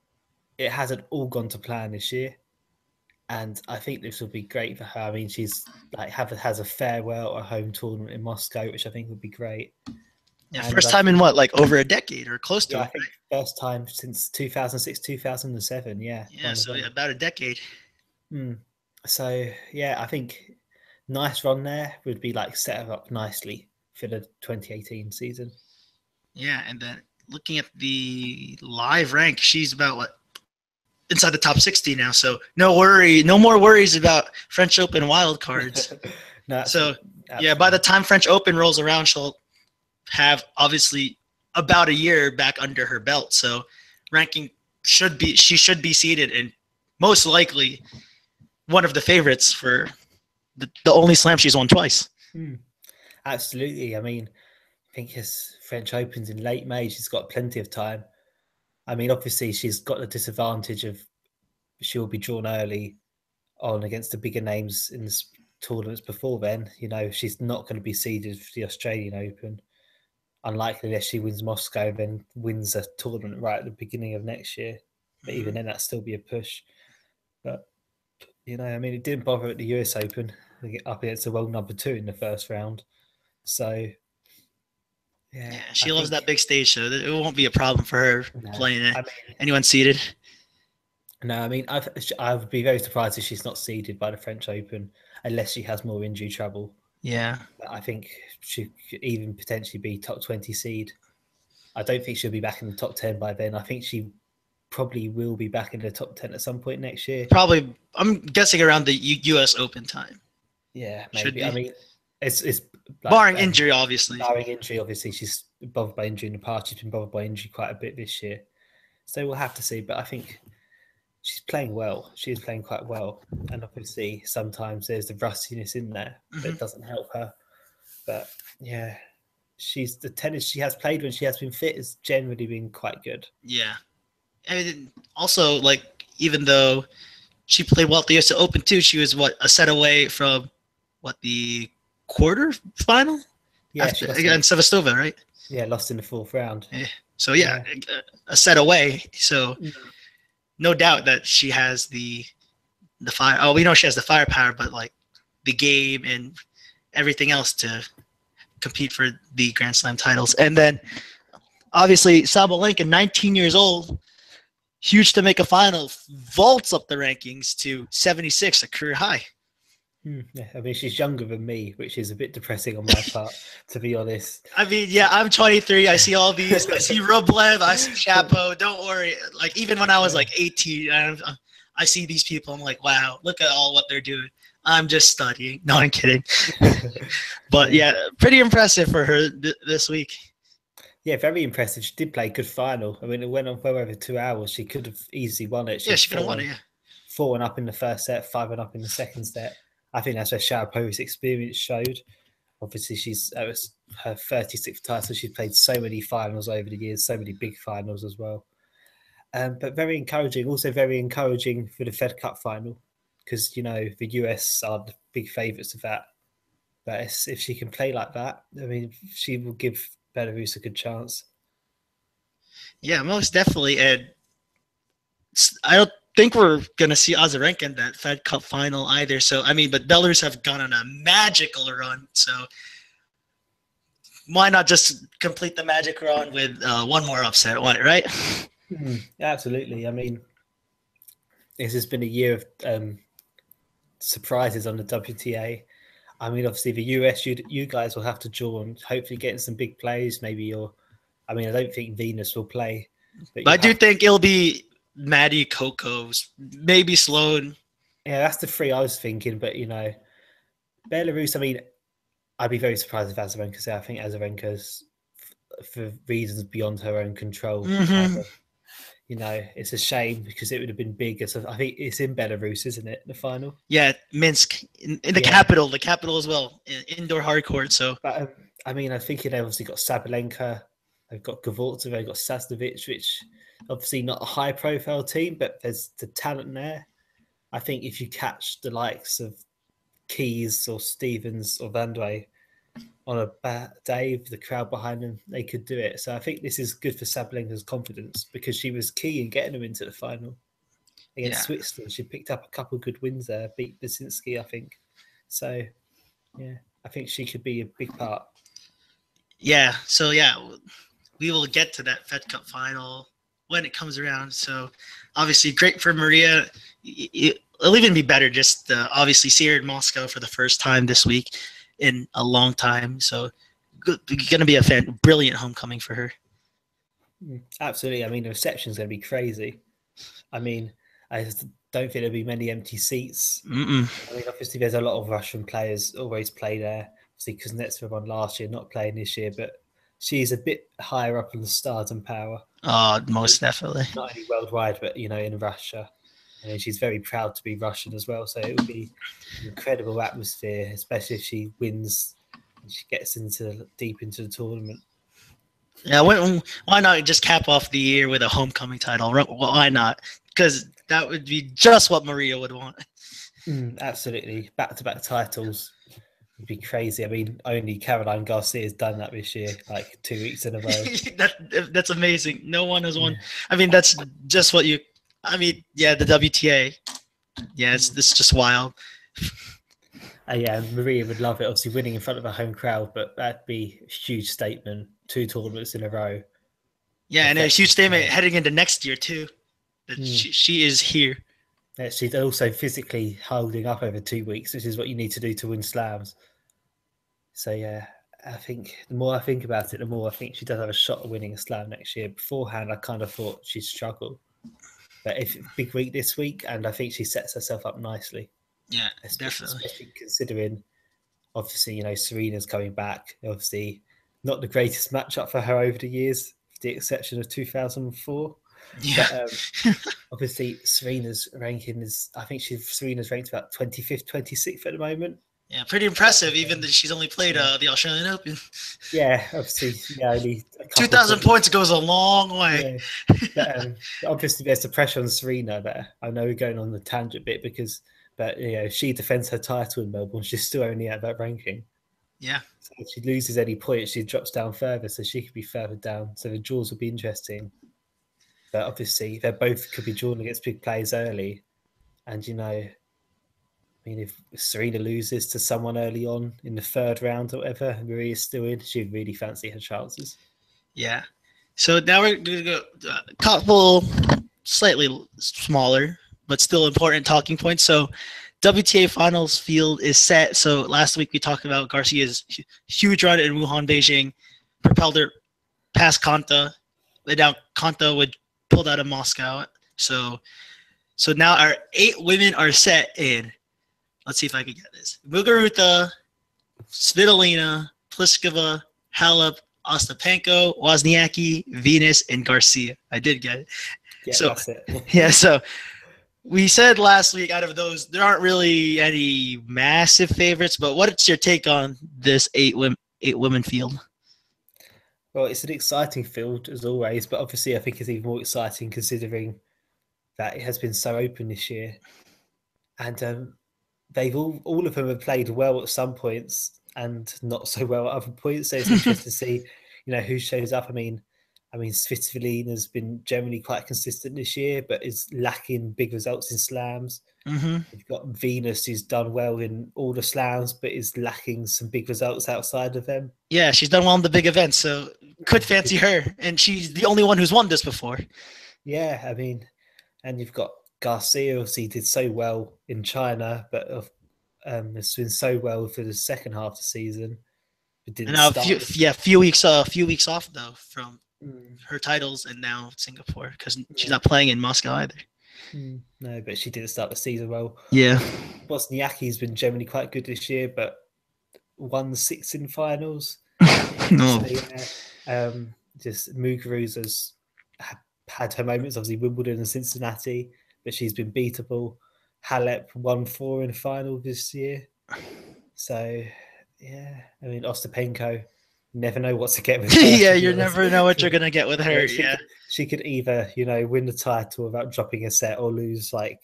it hasn't all gone to plan this year. And I think this will be great for her. I mean, she's has a farewell, a home tournament in Moscow, which I think would be great. Yeah, and first time in what, like over a decade or close to it? I think first time since 2006, 2007. Yeah. Yeah, so about a decade. So yeah, I think nice run there would be set her up nicely for the 2018 season. Yeah, and then looking at the live rank, she's about inside the top 60 now. So no more worries about French Open wildcards. Yeah, by the time French Open rolls around, she'll have obviously about a year back under her belt. So ranking she should be seated and most likely one of the favorites for the only slam she's won twice. Absolutely. I mean, I think his French Open's in late May. She's got plenty of time. I mean, obviously, she's got the disadvantage of she'll be drawn early on against the bigger names in the tournaments before then. You know, she's not going to be seeded for the Australian Open. Unlikely unless she wins Moscow, then wins a tournament right at the beginning of next year. But even then, that'd still be a push. But, you know, I mean, it didn't bother at the US Open to get up against the world number 2 in the first round. So, yeah, she loves that big stage, so it won't be a problem for her playing it. I mean, anyone seeded? No, I mean, I would be very surprised if she's not seeded by the French Open unless she has more injury trouble. Yeah. But I think she could even potentially be top 20 seed. I don't think she'll be back in the top 10 by then. I think she probably will be back in the top 10 at some point next year. Probably, I'm guessing around the US Open time. Yeah, maybe. I mean, it's barring injury, obviously. Barring injury, obviously, she's bothered by injury in the past. She's been bothered by injury quite a bit this year. So we'll have to see. But I think she's playing well. She is playing quite well. And obviously, sometimes there's the rustiness in there that doesn't help her. But yeah, the tennis she has played when she has been fit has generally been quite good. Yeah. I mean, also, even though she played well at the US Open too, she was a set away from the quarter final? Yeah, against Sevastova, right? Yeah, lost in the 4th round. Yeah. So yeah, a set away. So no doubt that she has the fire. Oh, we know she has the firepower, but the game and everything else to compete for the Grand Slam titles. And then obviously Sabalenka, 19 years old, huge to make a final, vaults up the rankings to 76, a career high. Yeah, I mean, she's younger than me, which is a bit depressing on my part, to be honest. I mean, yeah, I'm 23. I see all these. I see Rublev. I see Chapo. Don't worry. Even when I was 18, I see these people. I'm like, wow, look at all what they're doing. I'm just studying. No, I'm kidding. But yeah, pretty impressive for her this week. Yeah, very impressive. She did play a good final. I mean, it went on for over 2 hours. She could have easily won it. She could have won it, yeah. 4-1 up in the first set, 5-1 up in the second set. I think that's where Sharapova's experience showed. Obviously, that was her 36th title. She's played so many finals over the years, so many big finals as well. But very encouraging, also very encouraging for the Fed Cup final, because, the US are the big favourites of that. But if she can play like that, I mean, she will give Belarus a good chance. Yeah, most definitely. And I don't think we're going to see Azarenka in that Fed Cup final either. So, I mean, but Belarus have gone on a magical run. So why not just complete the magic run with one more upset, right? Absolutely. I mean, this has been a year of surprises on the WTA. I mean, obviously, the US, you guys will have to draw on hopefully getting some big plays. Maybe I don't think Venus will play. But I do think it'll be Maddie, Coco's, maybe Sloane. Yeah, that's the three I was thinking. But, Belarus, I mean, I'd be very surprised if Azarenka's there. I think Azarenka's, for reasons beyond her own control, it's a shame because it would have been big. I think it's in Belarus, isn't it? The final. Yeah, Minsk, in the capital as well, indoor hard court. So, but I mean, I think they've obviously got Sabalenka, they've got Gavotov, they've got Sasnovich, which obviously not a high-profile team, but there's the talent there. I think if you catch the likes of Keys or Stevens or Vandeweghe on a bad day with the crowd behind them, they could do it. So I think this is good for Sabalenka's confidence because she was key in getting them into the final against Switzerland. She picked up a couple of good wins there, beat Basinski, I think. So, yeah, I think she could be a big part. Yeah, so we will get to that Fed Cup final when it comes around. So obviously great for Maria. It'll even be better just to obviously see her in Moscow for the first time this week in a long time. So going to be a brilliant homecoming for her. Absolutely. I mean, the reception is going to be crazy. I mean, I don't think there'll be many empty seats. I mean, obviously there's a lot of Russian players always play there. Obviously Kuznetsova won last year, not playing this year, but she's a bit higher up on the stardom power. Oh, most definitely. Not only worldwide, but, in Russia. I mean, she's very proud to be Russian as well. So it will be an incredible atmosphere, especially if she wins and she gets deep into the tournament. Yeah, why not just cap off the year with a homecoming title? Why not? Because that would be just what Maria would want. Absolutely. Back-to-back titles would be crazy. I mean, only Caroline Garcia has done that this year, like 2 weeks in a row. That's amazing. No one has won. I mean, that's just what the WTA. Yeah, it's just wild. Yeah, Maria would love it, obviously winning in front of a home crowd, but that'd be a huge statement. 2 tournaments in a row. Yeah, and a huge statement heading into next year, too. That she is here. Yeah, she's also physically holding up over 2 weeks, which is what you need to do to win slams. So, yeah, I think the more I think about it, the more I think she does have a shot at winning a slam next year. Beforehand, I kind of thought she'd struggle. But big week this week, and I think she sets herself up nicely. Yeah, definitely. Especially considering, obviously, Serena's coming back. Obviously, not the greatest matchup for her over the years, with the exception of 2004. Yeah. But, obviously, Serena's ranking Serena's ranked about 25th, 26th at the moment. Yeah, pretty impressive, even though she's only played the Australian Open. Yeah, obviously, only 2,000 points goes a long way. Yeah. But, obviously, there's the pressure on Serena there. I know we're going on the tangent bit but if she defends her title in Melbourne, she's still only at that ranking. Yeah. So if she loses any points, she drops down further, so she could be further down. So the draws will be interesting. But obviously, they both could be drawn against big players early. And, if Serena loses to someone early on in the third round or whatever, and Maria's still in, she'd really fancy her chances. Yeah. So now we're going to go a couple slightly smaller, but still important talking points. So WTA Finals field is set. So last week we talked about Garcia's huge run in Wuhan, Beijing, propelled her past Konta. And now Konta pulled out of Moscow. So now our 8 women are set in. Let's see if I can get this. Muguruza, Svitolina, Pliskova, Halep, Ostapenko, Wozniacki, Venus, and Garcia. I did get it. Yeah, that's it. Yeah, so we said last week out of those, there aren't really any massive favorites, but what's your take on this eight women field? Well, it's an exciting field as always, but obviously I think it's even more exciting considering that it has been so open this year. And they've all of them have played well at some points and not so well at other points. So it's interesting to see, who shows up. I mean, Svitolina has been generally quite consistent this year, but is lacking big results in slams. Mm-hmm. You've got Venus, who's done well in all the slams, but is lacking some big results outside of them. Yeah, she's done well in the big events, so could fancy her. And she's the only one who's won this before. Yeah, I mean, and you've got Garcia, obviously did so well in China, but has been so well for the second half of the season. It didn't start. A few weeks off though from her titles, and now Singapore because she's not playing in Moscow either. No, but she didn't start the season well. Yeah, Wozniacki's been generally quite good this year, but won 6 in finals. No, just Muguruza has had her moments, obviously Wimbledon and Cincinnati, but she's been beatable. Halep won 4 in the final this year. So, yeah, I mean, Ostapenko, you never know what to get with her. Yeah, you never know what you're going to get with her. She could either, win the title without dropping a set or lose like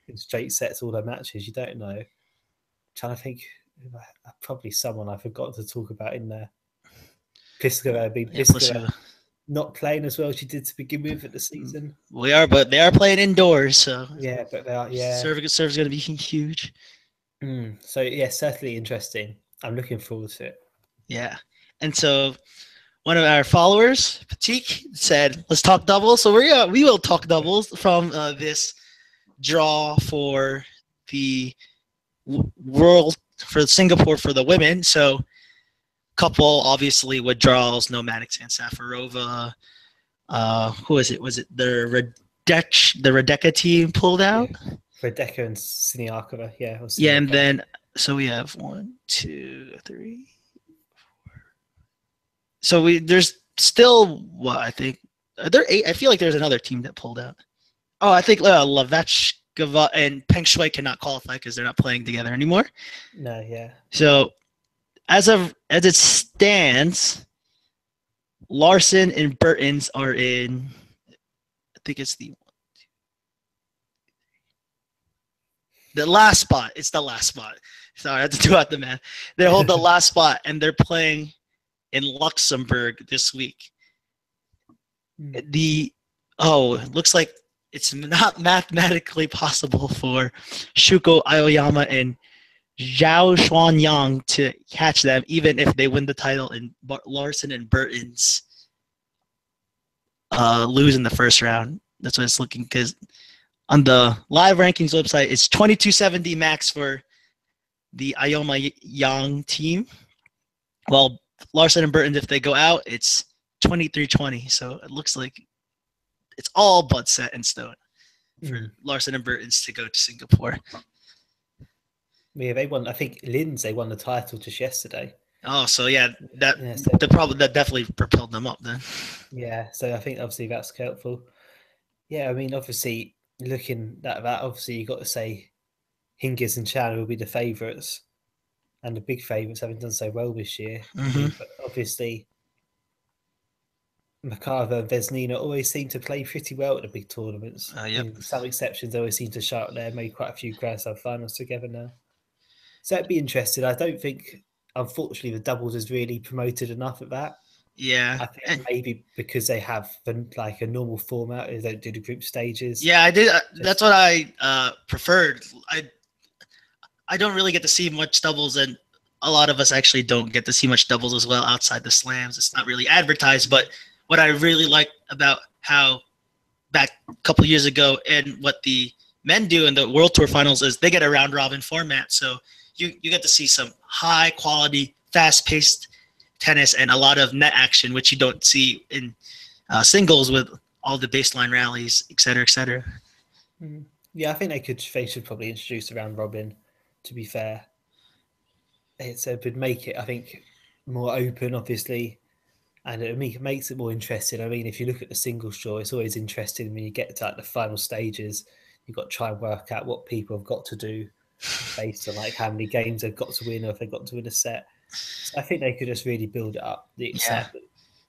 in straight sets all her matches. You don't know. I'm trying to think, probably someone I forgot to talk about in there. Pliskova. Not playing as well as she did to begin with at the season. But they are playing indoors, so yeah, but they are. Yeah, serve's going to be huge. So yeah, certainly interesting. I'm looking forward to it. Yeah, and so one of our followers, Patik, said, "Let's talk doubles." So we will talk doubles from this draw for the World for Singapore for the women. So. Couple obviously withdrawals, no Maddox and Safarova. Who is it? Was it the Radecka team pulled out? Yeah. Radecka and Siniakova, yeah. Yeah, and then so we have 1, 2, 3, 4. So there's still what I think are there 8? I feel like there's another team that pulled out. Oh, I think Lavachkova and Peng Shuai cannot qualify because they're not playing together anymore. No, yeah. So. As it stands, Larson and Burtons are in. I think it's the last spot. It's the last spot. Sorry, I had to do out the math. They hold the last spot, and they're playing in Luxembourg this week. It looks like it's not mathematically possible for Shuko Aoyama and Zhao Xuanyang to catch them, even if they win the title and Larson and Burtons lose in the first round. That's what it's looking, because on the live rankings website, it's 2270 max for the Aoyama Yang team. Well, Larson and Burtons, if they go out, it's 2320. So it looks like it's all but set in stone for Larson and Burtons to go to Singapore. Yeah, they won. I think Lindsay won the title just yesterday. Oh, so yeah, that definitely propelled them up then. Yeah, so I think obviously that's helpful. Yeah, I mean, obviously looking at that, obviously you got to say Hingis and Chan will be the favourites, and the big favourites having done so well this year. But obviously, Makava and Vesnina always seem to play pretty well at the big tournaments. Some exceptions always seem to show up there, made quite a few Grand Slam finals together now. So it'd be interesting. I don't think, unfortunately, the doubles is really promoted enough at that. Yeah. I think maybe because they have like a normal format, they don't do the group stages. Yeah, I did. That's what I preferred. I don't really get to see much doubles, and a lot of us actually don't get to see much doubles as well outside the slams. It's not really advertised, but what I really like about how back a couple of years ago and what the men do in the World Tour finals is they get a round robin format. So you get to see some high quality, fast paced tennis and a lot of net action, which you don't see in singles with all the baseline rallies, et cetera, et cetera. Yeah, I think they should probably introduce a round robin, to be fair. It would make it, I think, more open, obviously, and it makes it more interesting. I mean, if you look at the singles draw, it's always interesting when you get to like the final stages. you've got to try and work out what people have got to do based on like how many games they've got to win or if they've got to win a set. So I think they could just really build it up, the Yeah. excitement.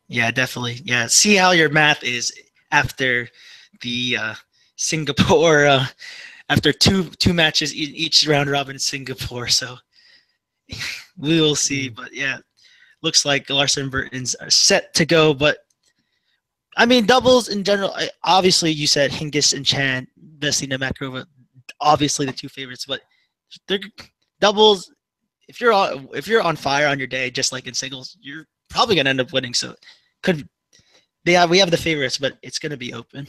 Yeah, definitely. Yeah, see how your math is after the Singapore after two matches each round robin in Singapore. So we will see. But yeah, looks like Larson and Burton's are set to go. But I mean, doubles in general. Obviously, you said Hingis and Chan, Vesina Makarova, obviously the two favorites. But they're doubles. If you're on fire on your day, just like in singles, you're probably gonna end up winning. So we have the favorites, but it's gonna be open.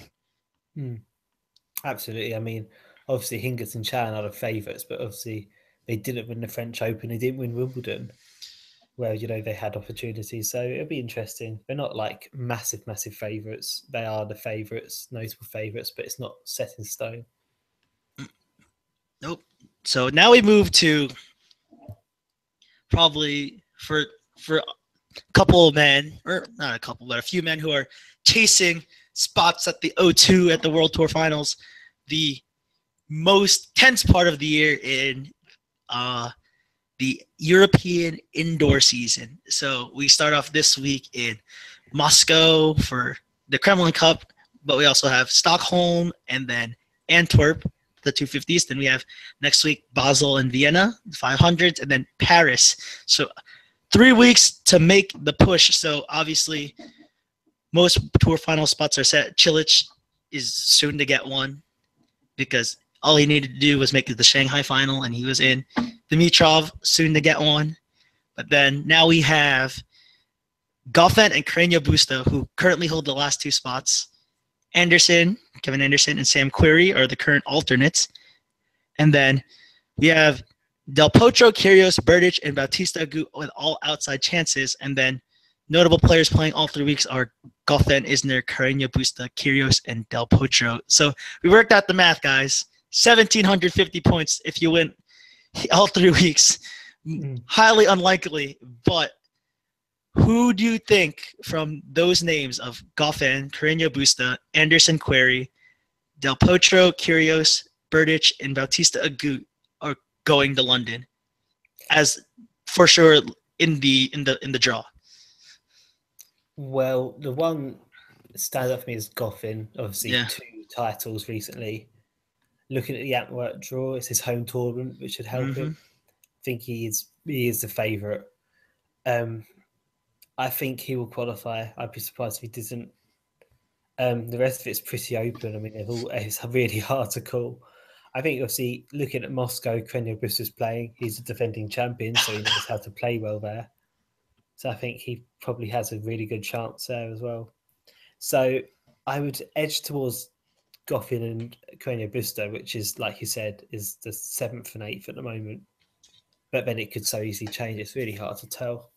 Absolutely. I mean, obviously Hingis and Chan are the favourites, but obviously they didn't win the French Open. They didn't win Wimbledon, where they had opportunities. So it'll be interesting. They're not like massive favourites. They are the favourites, notable favourites, but it's not set in stone. Nope. So now we move to probably for a couple of men, or not a couple, but a few men who are chasing spots at the O2 at the World Tour Finals, the most tense part of the year in the European indoor season. So we start off this week in Moscow for the Kremlin Cup, but we also have Stockholm and then Antwerp, the 250s. Then we have next week Basel and Vienna, the 500s, and then Paris. So 3 weeks to make the push. So obviously most tour final spots are set. Cilic is soon to get one because all he needed to do was make it the Shanghai final, and he was in. Dimitrov soon to get one. But then now we have Goffin and Carreño Busta, who currently hold the last two spots. Kevin Anderson, and Sam Querrey are the current alternates. And then we have Del Potro, Kyrgios, Berdych, and Bautista Agut with all outside chances. And then notable players playing all 3 weeks are Goffin, Isner, Carreño Busta, Kyrgios, and Del Potro. So we worked out the math, guys. 1,750 points if you win all 3 weeks. Highly unlikely, but who do you think from those names of Goffin, Carreño Busta, Anderson Querrey, Del Potro, Kyrgios, Berdych, and Bautista Agut are going to London as for sure in the draw? Well, the one that stands out for me is Goffin. Obviously, 2 titles recently. Looking at the Antwerp draw, it's his home tournament, which should help him. I think he is the favourite. I think he will qualify. I'd be surprised if he doesn't. The rest of it's pretty open. I mean, it's really hard to call. I think, obviously, looking at Moscow, Carreño Busta's playing. He's a defending champion, so he knows how to play well there. So I think he probably has a really good chance there as well. So I would edge towards Goffin and Carreño Busta, which is, like you said, is the 7th and 8th at the moment. But then it could so easily change. It's really hard to tell.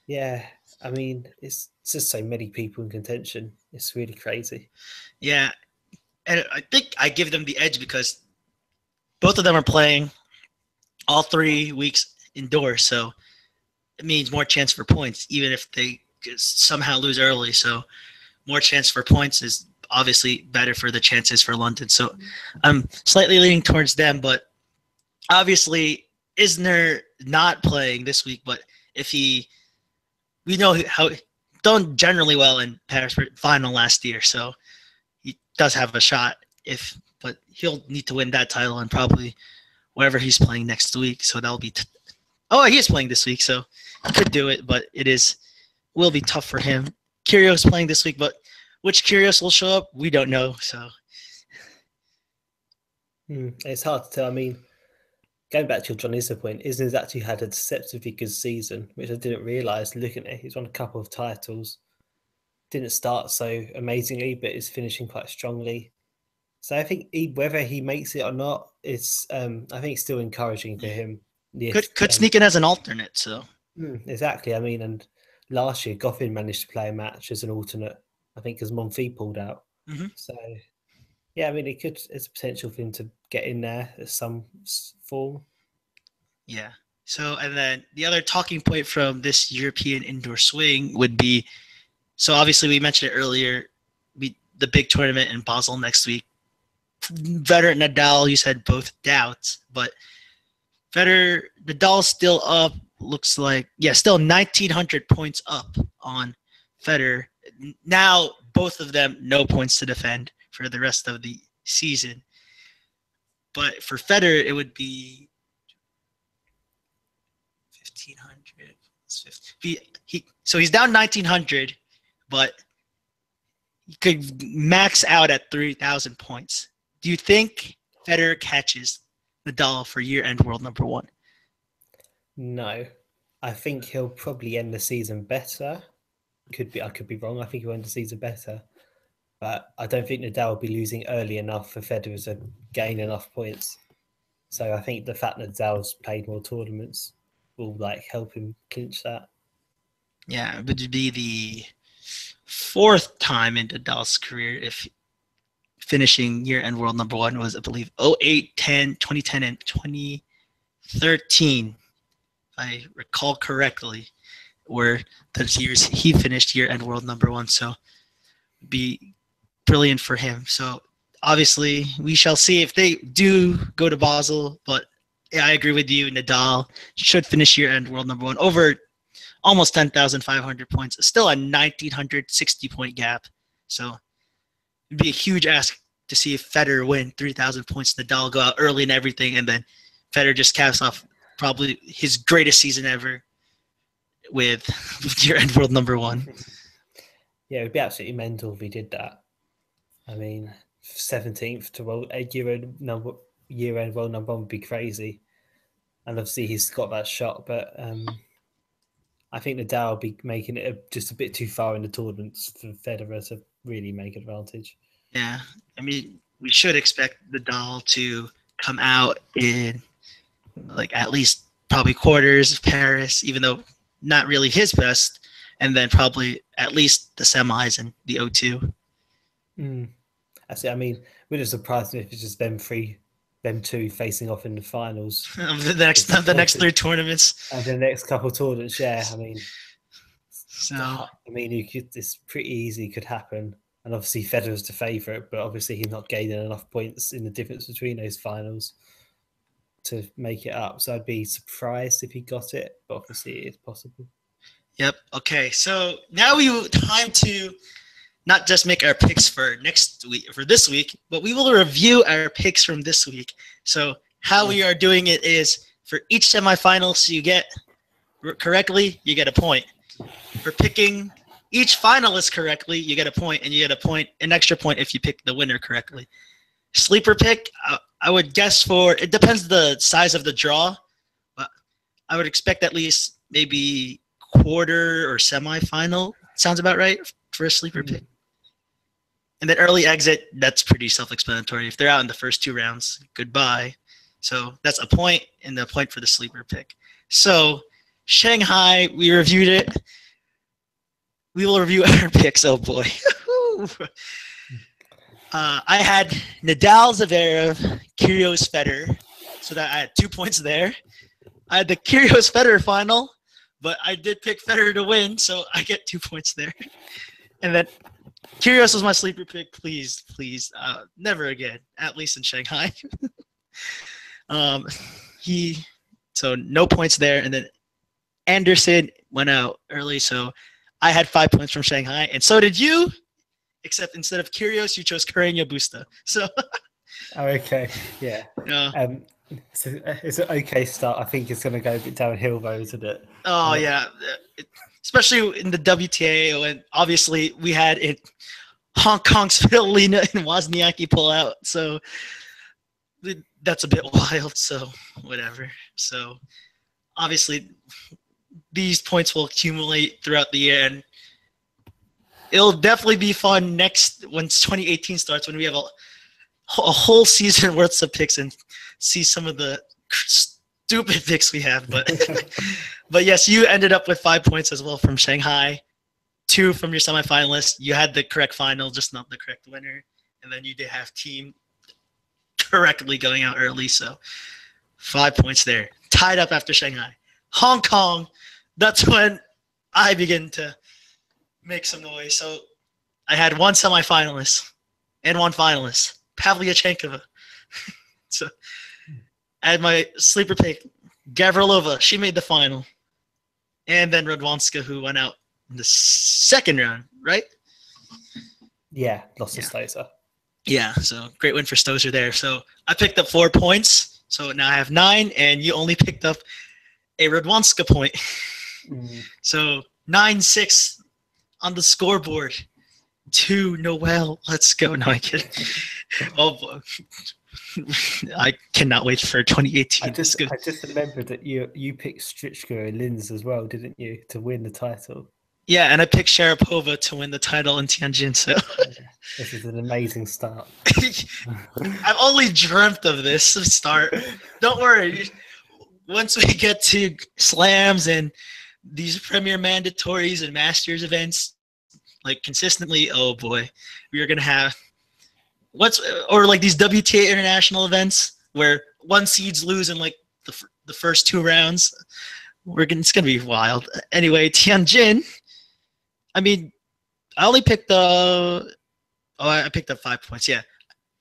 Yeah, I mean, it's just so many people in contention. It's really crazy. Yeah, and I think I give them the edge because both of them are playing all 3 weeks indoors, so it means more chance for points, even if they somehow lose early. So more chance for points is obviously better for the chances for London. So I'm slightly leaning towards them, but obviously Isner not playing this week, but we know how done generally well in Paris final last year, so he does have a shot. But he'll need to win that title and probably wherever he's playing next week. So that'll be. He is playing this week, so he could do it, but will be tough for him. Kyrgios playing this week, but which Kyrgios will show up, we don't know. So it's hard to tell. I mean, going back to your John Isner point, Isner's actually had a deceptively good season, which I didn't realise looking at it. He's won a couple of titles. Didn't start so amazingly, but is finishing quite strongly. So I think whether he makes it or not, it's I think it's still encouraging for him. Could sneak in as an alternate. So exactly. I mean, and last year Goffin managed to play a match as an alternate. I think because Monfils pulled out. So yeah, I mean, it's a potential for him to get in there at some form. Yeah. So, and then the other talking point from this European indoor swing would be, so obviously we mentioned it earlier, the big tournament in Basel next week, Federer and Nadal, you said both doubts, but Federer, Nadal still up. Looks like, yeah, still 1,900 points up on Federer. Now, both of them, no points to defend for the rest of the season. But for Federer, it would be 1,500. So he's down 1,900, but he could max out at 3,000 points. Do you think Federer catches Nadal for year-end world number one? No. I think he'll probably end the season better. I could be wrong. I think he'll end the season better. But I don't think Nadal will be losing early enough for Federer to gain enough points. So I think the fact that Nadal's played more tournaments will help him clinch that. Yeah, it would be the fourth time in Nadal's career if finishing year-end world number one was, I believe, 08, 10, 2010, and 2013, if I recall correctly, were the years he finished year-end world number one. So it'd be brilliant for him. So obviously we shall see if they do go to Basel, but yeah, I agree with you. Nadal should finish year-end world number one over almost 10,500 points. Still a 1,960 point gap. So it'd be a huge ask to see if Federer win 3,000 points, Nadal go out early and everything, and then Federer just caps off probably his greatest season ever with year-end world number one. Yeah, it would be absolutely mental if he did that. I mean, 17th to year-end world number one would be crazy. And obviously he's got that shot, but I think Nadal will be making it just a bit too far in the tournaments for Federer to really make advantage. Yeah, I mean, we should expect Nadal to come out in at least probably quarters of Paris, even though not really his best, and then probably at least the semis and the O2. I see. I mean, wouldn't surprise me if it's just them two facing off in the finals. the next three tournaments. And the next couple of tournaments, yeah. I mean, it's pretty easy could happen. And obviously Federer's the favourite, but obviously he's not gaining enough points in the difference between those finals to make it up. So I'd be surprised if he got it, but obviously it's possible. Yep. Okay. So now time to not just make our picks for this week, but we will review our picks from this week. So how we are doing it is for each semifinal, so you get correctly, you get a point. For picking each finalist correctly, you get a point, and you get an extra point if you pick the winner correctly. Sleeper pick, I would guess it depends the size of the draw, but I would expect at least maybe quarter or semifinal. Sounds about right for a sleeper pick. And then early exit, that's pretty self-explanatory. If they're out in the first two rounds, goodbye. So that's a point and a point for the sleeper pick. So Shanghai, we reviewed it. We will review our picks. Oh, boy. I had Nadal, Zverev, Kyrgios, Federer. So that I had 2 points there. I had the Kyrgios, Federer final, but I did pick Federer to win, so I get 2 points there. And then Kyrgios was my sleeper pick. Please, never again, at least in Shanghai. So no points there. And then Anderson went out early, so I had 5 points from Shanghai, and so did you, except instead of Kyrgios, you chose Carreño Busta. So. Okay, yeah. So it's an okay start. I think it's going to go a bit downhill, though, isn't it? Oh, yeah. Especially in the WTA, and obviously we had Hong Kong's Svitolina and Wozniacki pull out, so that's a bit wild, so whatever. So obviously these points will accumulate throughout the year, and it'll definitely be fun when 2018 starts, when we have a whole season worth of picks and see some of the stupid picks we have. But yes, you ended up with 5 points as well from Shanghai, 2 from your semifinalists. You had the correct final, just not the correct winner. And then you did have team correctly going out early, so 5 points there. Tied up after Shanghai. Hong Kong, that's when I begin to make some noise. So I had one semifinalist and one finalist. Pavlyuchenkova. So I had my sleeper pick, Gavrilova. She made the final. And then Radwanska, who went out in the second round, right? Yeah, lost to Stosur. Yeah, so great win for Stosur there. So I picked up 4 points. So now I have 9, and you only picked up a Radwanska point. So 9-6 on the scoreboard to Noel. Let's go. No, I kidding. Oh, I cannot wait for 2018. I just remembered that you picked Strichka and Linz as well, didn't you, to win the title? Yeah, and I picked Sharapova to win the title in Tianjin. So this is an amazing start. I've only dreamt of this start. Don't worry. Once we get to slams and these premier mandatories and masters events, like consistently, oh boy, we are gonna have like these WTA international events where one seeds lose in like the first 2 rounds. It's gonna be wild. Anyway, Tianjin. I mean, I only picked I picked up 5 points. Yeah,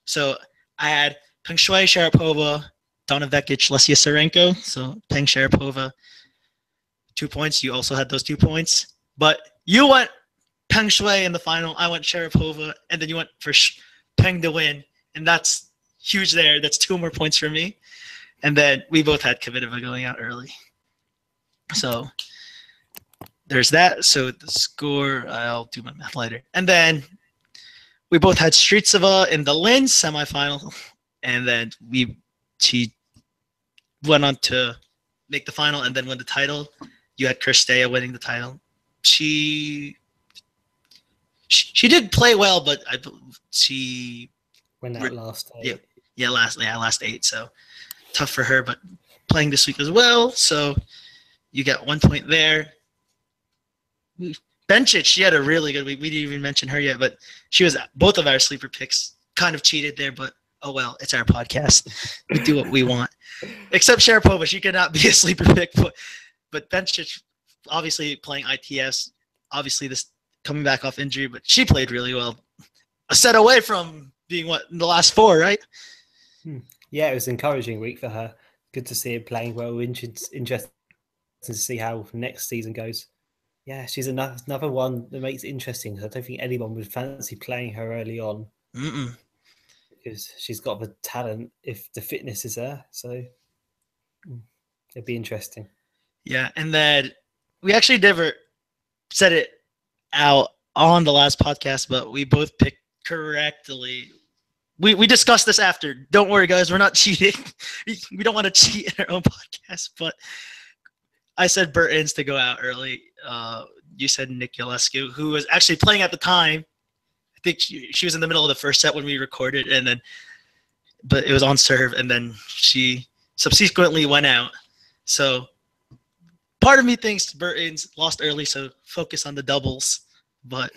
so I had Peng Shuai, Sharapova, Donna Vekic, Lesia Sarenko. So Peng, Sharapova, 2 points. You also had those 2 points, but you went Peng Shuai in the final. I went Sharapova, and then you went for Peng to win, and that's huge there. That's 2 more points for me. And then we both had Kvitova going out early. So there's that. So the score, I'll do my math later. And then we both had Stritsova in the Linz semifinal, and then she went on to make the final and then win the title. You had Kristea winning the title. She did play well, but she went out last 8. Last 8. So tough for her, but playing this week as well. So you got 1 point there. Bencic, she had a really good week. We didn't even mention her yet, but she was both of our sleeper picks. Kind of cheated there, but oh well, it's our podcast. We do what we want. Except Sharapova, she cannot be a sleeper pick. But Bencic, obviously playing ITS, obviously this coming back off injury, but she played really well. A set away from being in the last 4, right? Yeah, it was an encouraging week for her. Good to see her playing well. Interesting to see how next season goes. Yeah, she's another one that makes it interesting. I don't think anyone would fancy playing her early on. Because she's got the talent if the fitness is there. So it'd be interesting. Yeah, and then we actually never said it out on the last podcast, but we both picked correctly. We discussed this after. Don't worry, guys. We're not cheating. We don't want to cheat in our own podcast, but I said Bertens to go out early. You said Niculescu, who was actually playing at the time. I think she was in the middle of the first set when we recorded, but it was on serve, and then she subsequently went out. So part of me thinks Bertens lost early, so focus on the doubles. But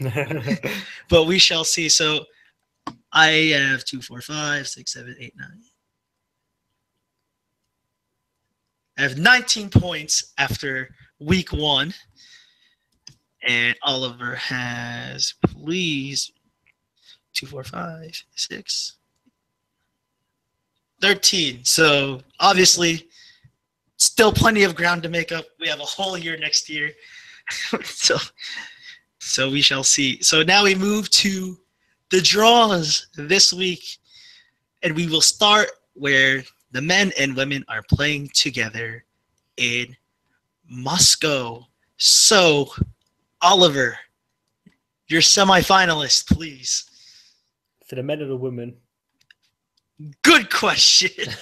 but we shall see. So I have 2, 4, 5, 6, 7, 8, 9. I have 19 points after week 1. And Oliver has, please, 2, 4, 5, 6, 13. So obviously, still plenty of ground to make up. We have a whole year next year. So we shall see. So now we move to the draws this week. And we will start where the men and women are playing together in Moscow. So, Oliver, your semifinalist, please. For the men or the women? Good question.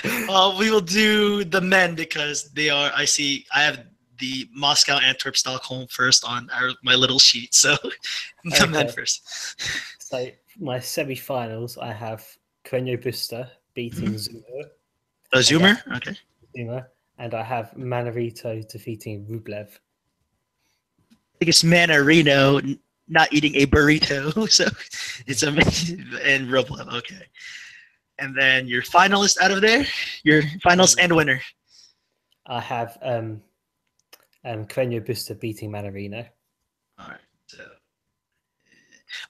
We will do the men because they are, I have the Moscow, Antwerp, Stockholm first on my little sheet. So, the men first. So, my semifinals, I have Carreño Busta beating Zuma. Oh, Zoomer? Okay. Zuma. And I have Manarito defeating Rublev. I think it's Manarino not eating a burrito. So it's amazing. And Rublev. Okay. And then your finalist out of there? Your finalist and winner? I have Carreño Busta beating Manarino. All right. So,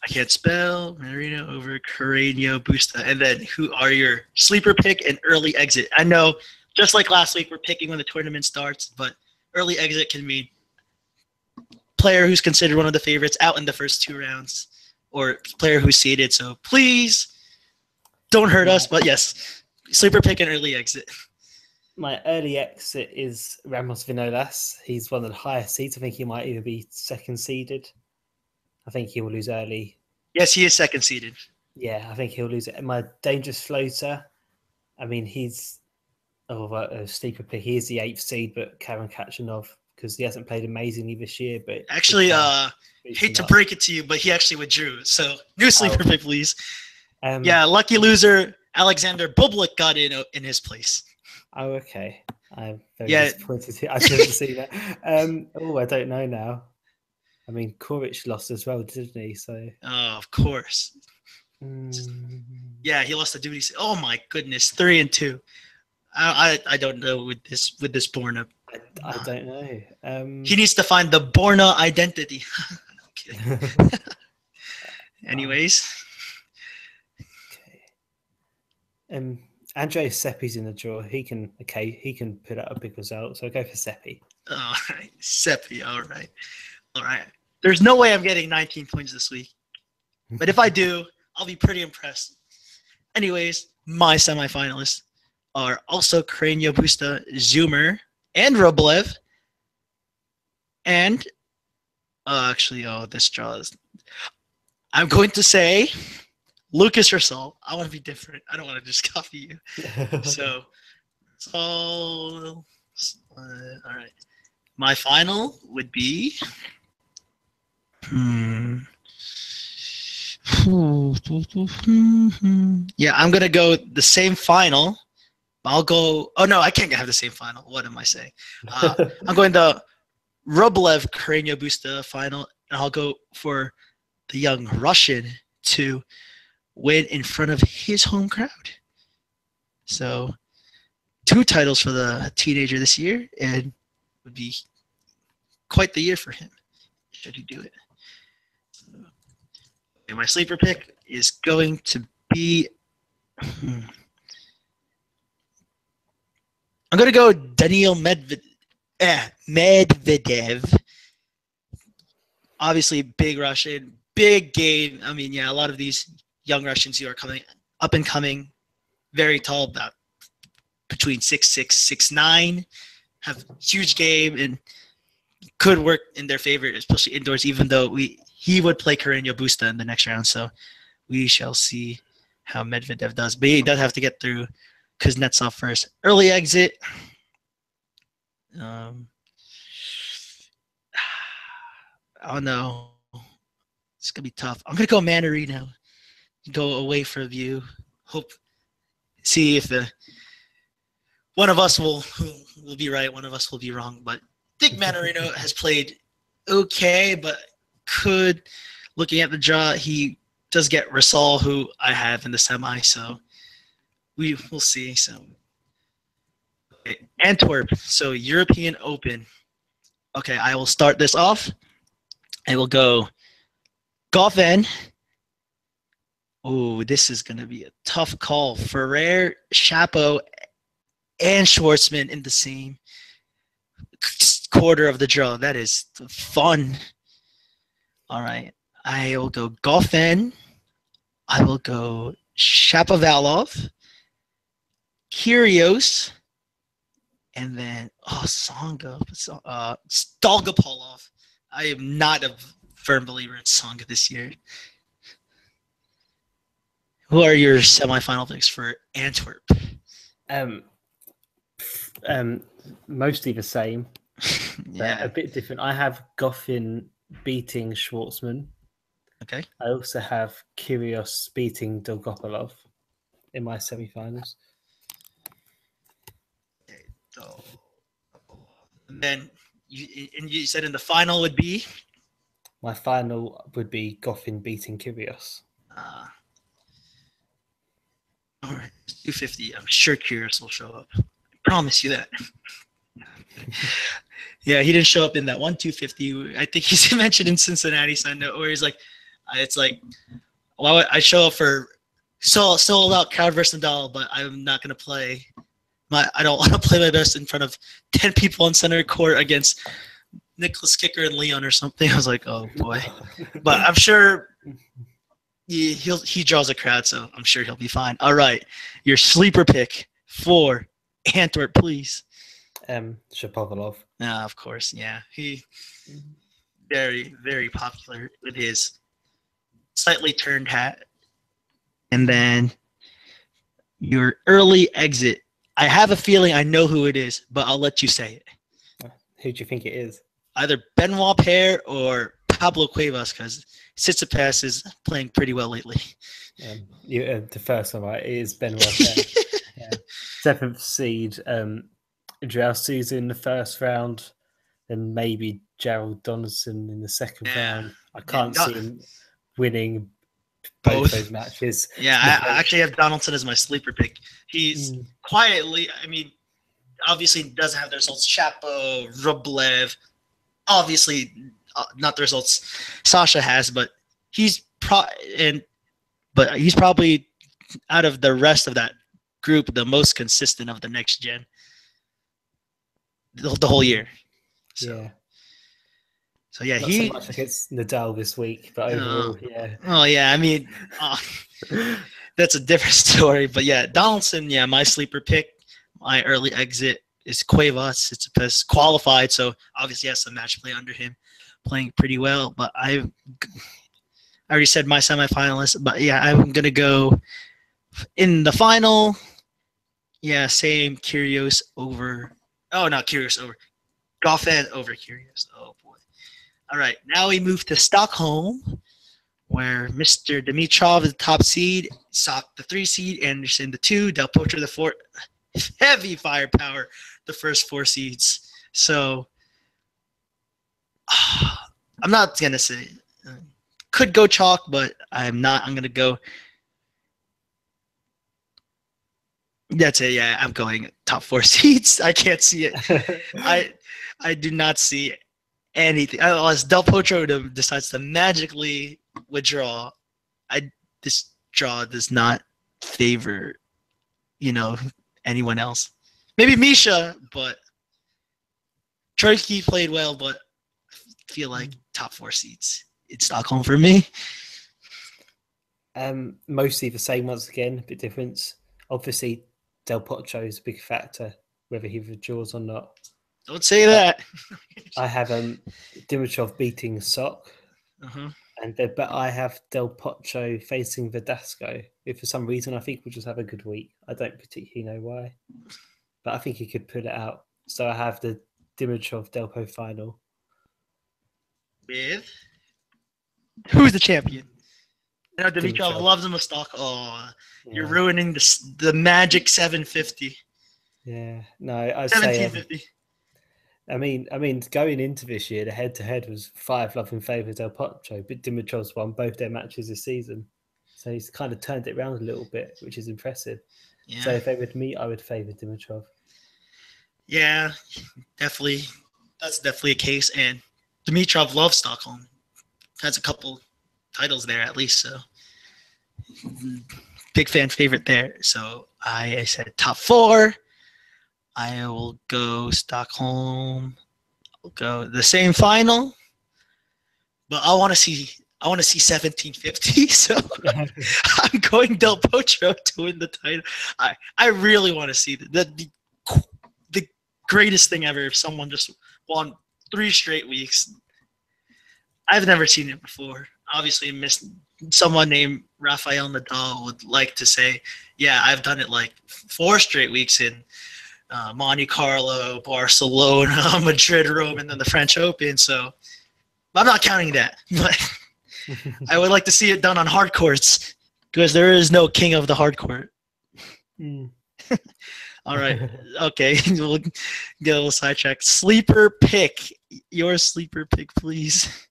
I can't spell Marino over Carreño Busta. And then who are your sleeper pick and early exit? I know, just like last week, we're picking when the tournament starts, but early exit can mean player who's considered one of the favorites out in the first 2 rounds, or player who's seeded. So please don't hurt us. But yes, sleeper pick and early exit. My early exit is Ramos Vinolas. He's one of the highest seeds. I think he might even be second seeded. I think he will lose early. Yes, he is second seeded. Yeah, I think he'll lose it. And my dangerous floater, I mean, he's a sleeper pick. He is the 8th seed, but Karen Khachanov, because he hasn't played amazingly this year. But actually, hate to break it to you, but he actually withdrew. So new sleeper pick, please. Yeah, lucky loser Alexander Bublik got in his place. Oh, okay. I'm very disappointed. I didn't see that. I don't know now. I mean, Koric lost as well, didn't he? So. Oh, of course. Yeah, he lost the duty. Oh my goodness, 3-2. I don't know with this Borna. I don't know. He needs to find the Borna identity. No, I'm kidding. Anyways. Okay. Andrei Seppi's in the draw. He can put out a big result. So I'll go for Seppi. All right, Seppi. All right. There's no way I'm getting 19 points this week, but if I do, I'll be pretty impressed. Anyways, my semifinalists are also Carreño Busta, Zoomer, and Rublev. And this draw is. I'm going to say Lucas Rosol. I want to be different. I don't want to just copy you. So, all right. My final would be. Yeah, I'm gonna go the same final. I'll go. Oh no, I can't have the same final. What am I saying? I'm going the Rublev Carreño Busta final, and I'll go for the young Russian to win in front of his home crowd. So, 2 titles for the teenager this year, and would be quite the year for him should he do it. And my sleeper pick is going to be. I'm going to go Daniil Medvedev. Obviously, big Russian, big game. I mean, yeah, a lot of these young Russians who are coming up and coming, very tall, about between 6'6", 6'9", have huge game and could work in their favor, especially indoors, even though he would play Carreño Busta in the next round. So we shall see how Medvedev does. But he does have to get through Kuznetsov first. Early exit. I don't know. It's going to be tough. I'm going to go Manarino. Go away for a view. See if one of us will be right, one of us will be wrong. But I think Manarino has played okay, but looking at the draw, he does get Rosol, who I have in the semi, so we'll see. So okay. Antwerp, so European Open. Okay, I will start this off. I will go Goffin. Oh, this is going to be a tough call. Ferrer, Chapo, and Schwartzman in the same quarter of the draw. That is fun. All right. I will go Goffin. I will go Shapovalov, Kyrgios, and then Tsonga, Dolgopolov. I am not a firm believer in Tsonga this year. Who are your semifinal picks for Antwerp? Mostly the same. Yeah, a bit different. I have Goffin beating Schwartzman. Okay. I also have Kyrgios beating Dolgopolov in my semifinals. Okay, so, and then you said in the final would be? My final would be Goffin beating Kyrgios. All right, 250. I'm sure Kyrgios will show up. I promise you that. Yeah, he didn't show up in that 250. I think he's mentioned in Cincinnati Sunday, where he's like, It's like, why would I show up for sold out crowd versus Nadal, but I'm not gonna play. I don't want to play my best in front of 10 people on center court against Nicholas Kicker and Leon or something. I was like, oh boy. But I'm sure he draws a crowd, so I'm sure he'll be fine. All right, your sleeper pick for Antwerp, please. Shapovalov. Of course, yeah. He very, very popular with his slightly turned hat. And then your early exit. I have a feeling I know who it is, but I'll let you say it. Who do you think it is? Either Benoit Paire or Pablo Cuevas, because Tsitsipas is playing pretty well lately. The first one, right? It is Benoit Paire. Yeah. 7th seed. Joao Sousa in the first round, then maybe Gerald Donaldson in the second round. I can't see him winning both those matches. Yeah, I actually have Donaldson as my sleeper pick. He's quietly, I mean, obviously doesn't have the results. Chapo, Rublev, obviously not the results Sasha has, but he's probably out of the rest of that group the most consistent of the next gen. The whole year. So yeah, not so much against Nadal this week, but overall, yeah. Oh yeah, I mean, that's a different story. But yeah, Donaldson, yeah, my sleeper pick, my early exit is Cuevas. It's qualified, so obviously has some match play under him, playing pretty well. But I already said my semifinalist, but yeah, I'm gonna go in the final. Yeah, same Kyrgios over. Oh, not Kyrgios over. Goffin over Kyrgios. Oh boy. All right, now we move to Stockholm, where Mr. Dimitrov is the top seed, Sock the 3 seed, Anderson the 2, Del Potro the 4. Heavy firepower, the first 4 seeds. So I'm not gonna say could go chalk, but I'm not. I'm gonna go. That's it. Yeah, I'm going top 4 seeds. I can't see it. I do not see anything. Unless Del Potro decides to magically withdraw, this draw does not favor, anyone else. Maybe Misha, but Troitsky played well, but I feel like top 4 seeds in Stockholm for me. Mostly the same once again, a bit different. Obviously, Del Potro is a big factor, whether he withdraws or not. Don't say that. I have Dimitrov beating Sock, but I have Del Potro facing Verdasco. If for some reason I think we'll just have a good week. I don't particularly know why, but I think he could pull it out. So I have the Dimitrov Delpo final. With who's the champion? I know Dimitrov loves him a stock. Oh, you're ruining the magic 750. Yeah, no, I'd 1750. Say. I mean, going into this year, the head-to-head was 5-love in favour of Del Potro, but Dimitrov's won both their matches this season, so he's kind of turned it around a little bit, which is impressive. Yeah. So if they would meet, I would favour Dimitrov. Yeah, definitely. That's definitely a case, and Dimitrov loves Stockholm. Has a couple titles there at least, so big fan favorite there. So I said top 4. I will go Stockholm. I'll go the same final, but I want to see 1750. So I'm going Del Potro to win the title. I really want to see the greatest thing ever if someone just won 3 straight weeks. I've never seen it before. Obviously, someone named Rafael Nadal would like to say, yeah, I've done it like 4 straight weeks in Monte Carlo, Barcelona, Madrid, Rome, and then the French Open. So I'm not counting that. But I would like to see it done on hard courts because there is no king of the hard court. All right. Okay. We'll get a little sidetracked. Sleeper pick. Your sleeper pick, please.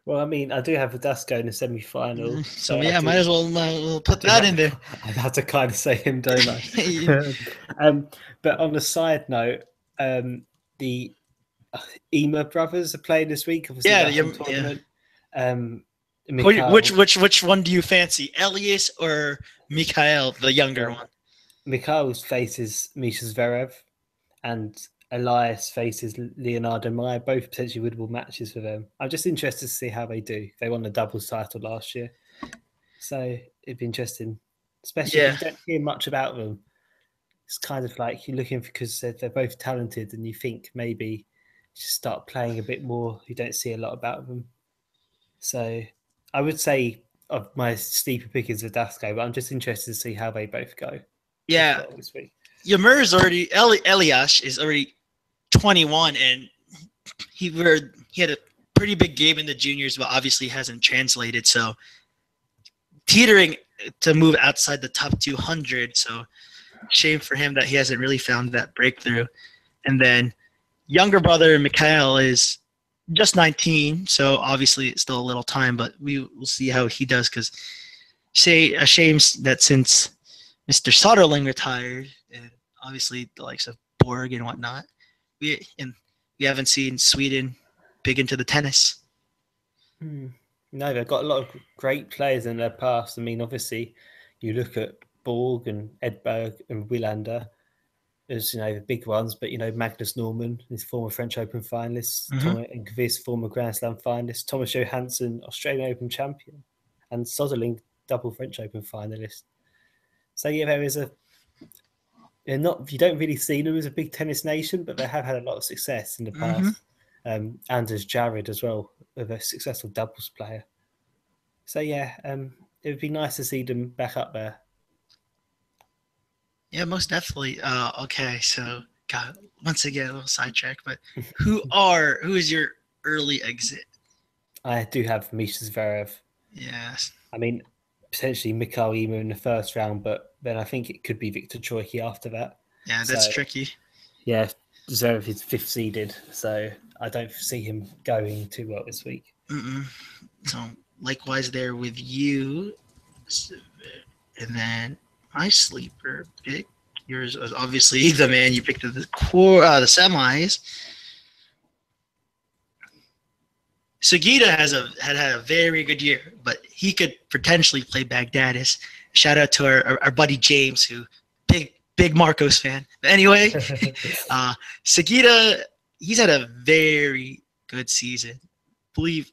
Well, I mean, I do have Verdasco in the semi-final. So yeah, might as well put that in there. I'd have to kind of say him, don't I? But on the side note, the Ema brothers are playing this week. Obviously, tournament. Mikhail, Which one do you fancy, Elias or Mikhail, the younger well, one? Mikhail's faces Misha Zverev, and Elias faces Leonardo Mayer, both potentially winnable matches for them. I'm just interested to see how they do. They won the doubles title last year, so it'd be interesting, especially because Yeah, you don't hear much about them. It's kind of like you're looking because they're both talented, and you think maybe just start playing a bit more. You don't see a lot about them, so I would say of my sleeper pick is Verdasco, but I'm just interested to see how they both go as yeah. well this week. Yamir is already Elias is already 21, and he had a pretty big game in the juniors, but obviously hasn't translated. So teetering to move outside the top 200. So shame for him that he hasn't really found that breakthrough. And then younger brother Mikhail is just 19, so obviously it's still a little time, but we will see how he does. Because a shame that since Mr. Soderling retired, and obviously the likes of Borg and whatnot, we haven't seen Sweden big into the tennis. No, they've got a lot of great players in their past. I mean, obviously, you look at Borg and Edberg and Wilander as the big ones, but Magnus Norman, his former French Open finalist, Mm-hmm. Tom Enqvist, former Grand Slam finalist, Thomas Johansson, Australian Open champion, and Soderling, double French Open finalist. So yeah, there is you don't really see them as a big tennis nation, but they have had a lot of success in the Mm-hmm. past. Anders Jared as well, a successful doubles player. So yeah, it would be nice to see them back up there. Yeah, most definitely. Okay, so God, once again a little sidetrack, but who is your early exit? I do have Misha Zverev. Yes. I mean, potentially Mikhail Ymer in the first round, but then I think it could be Victor Troicki after that. Yeah, that's So tricky. yeah, Zverev is fifth seeded, so I don't see him going too well this week. Mm-mm. So likewise there with you, and then my sleeper pick. Yours was obviously the man you picked at the the semis. Sugita had a very good year, but he could potentially play Baghdadis. Shout out to our buddy James, who big Marcos fan. But anyway, Sugita, he's had a very good season. I believe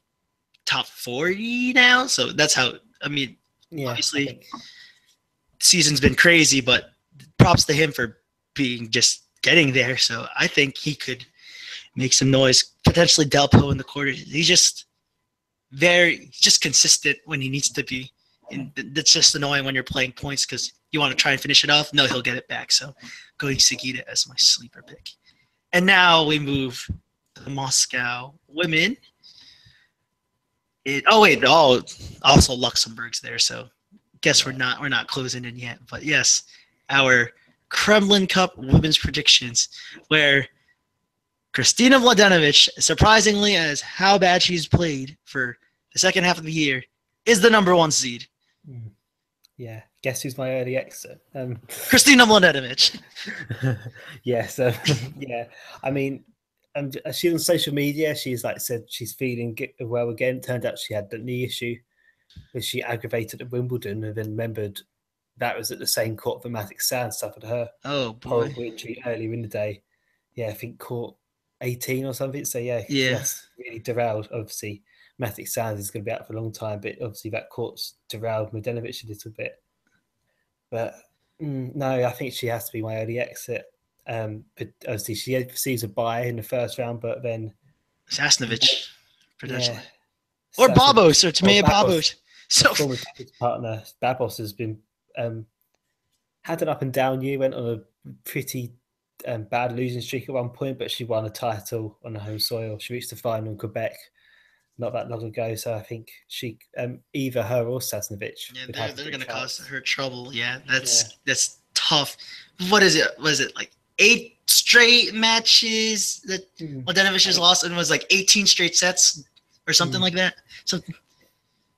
top 40 now. So that's how. I mean, Yeah, obviously, season's been crazy, but props to him for being just getting there. So I think he could make some noise. Potentially Delpo in the quarters. He's just consistent when he needs to be. And that's just annoying when you're playing points because you want to try and finish it off. No, he'll get it back. So going Sugita as my sleeper pick. And now we move to the Moscow women. Also Luxembourg's there. So guess we're not closing in yet. But yes, our Kremlin Cup women's predictions, where Kristina Mladenovic, surprisingly as how bad she's played for the second half of the year, is the number one seed. Yeah, guess who's my early exit? Kristina Mladenovic. Yeah. I mean, she on social media, she's said she's feeling well again. Turned out she had the knee issue, which she aggravated at Wimbledon, and then remembered that was at the same court that Matic Sands suffered her horrible injury earlier in the day. Yeah, I think court 18 or something. So yeah, that's really derailed. Obviously, Matic Sands is going to be out for a long time, but obviously that court's derailed Mladenovic a little bit. But no, I think she has to be my early exit. But obviously she receives a bye in the first round, but then Sasnovich, potentially. Yeah, or Babos, or Timea Babos. So former partner Babos has been had an up and down year, went on a pretty bad losing streak at one point, but she won a title on her home soil. She reached the final in Quebec not that long ago, so I think she either her or Sasnovich. Yeah, they're going to cause her trouble. Yeah, that's tough. What is it? Was it like 8 straight matches that Mladenovic has lost, and it was like 18 straight sets or something like that? Something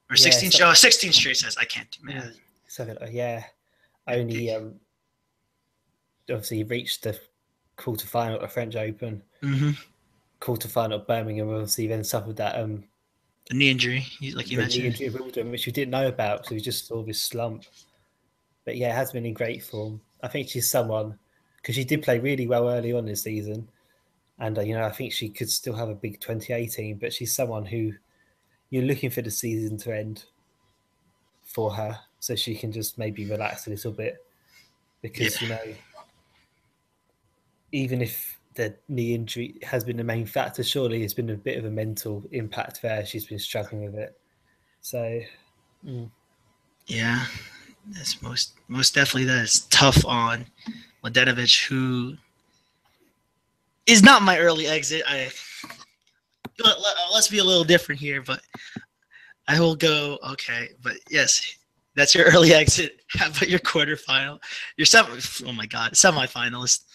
or 16. 16 straight sets. I can't do math. So only obviously reached the quarterfinal at the French Open. Mm-hmm. Quarterfinal at Birmingham, obviously then suffered that The knee injury, like you the mentioned. knee injury at Wimbledon, which we didn't know about, so we just saw this slump. But yeah, has been in great form. I think she's someone, because she did play really well early on this season, and I think she could still have a big 2018. But she's someone who you're looking for the season to end for her, so she can just maybe relax a little bit, because even if the knee injury has been the main factor, surely it's been a bit of a mental impact there. She's been struggling with it. So, yeah, that's most definitely that is tough on Mladenovic, who is not my early exit. Let's be a little different here, but I will go okay. But yes, that's your early exit. How about your quarterfinal? Your semifinalist.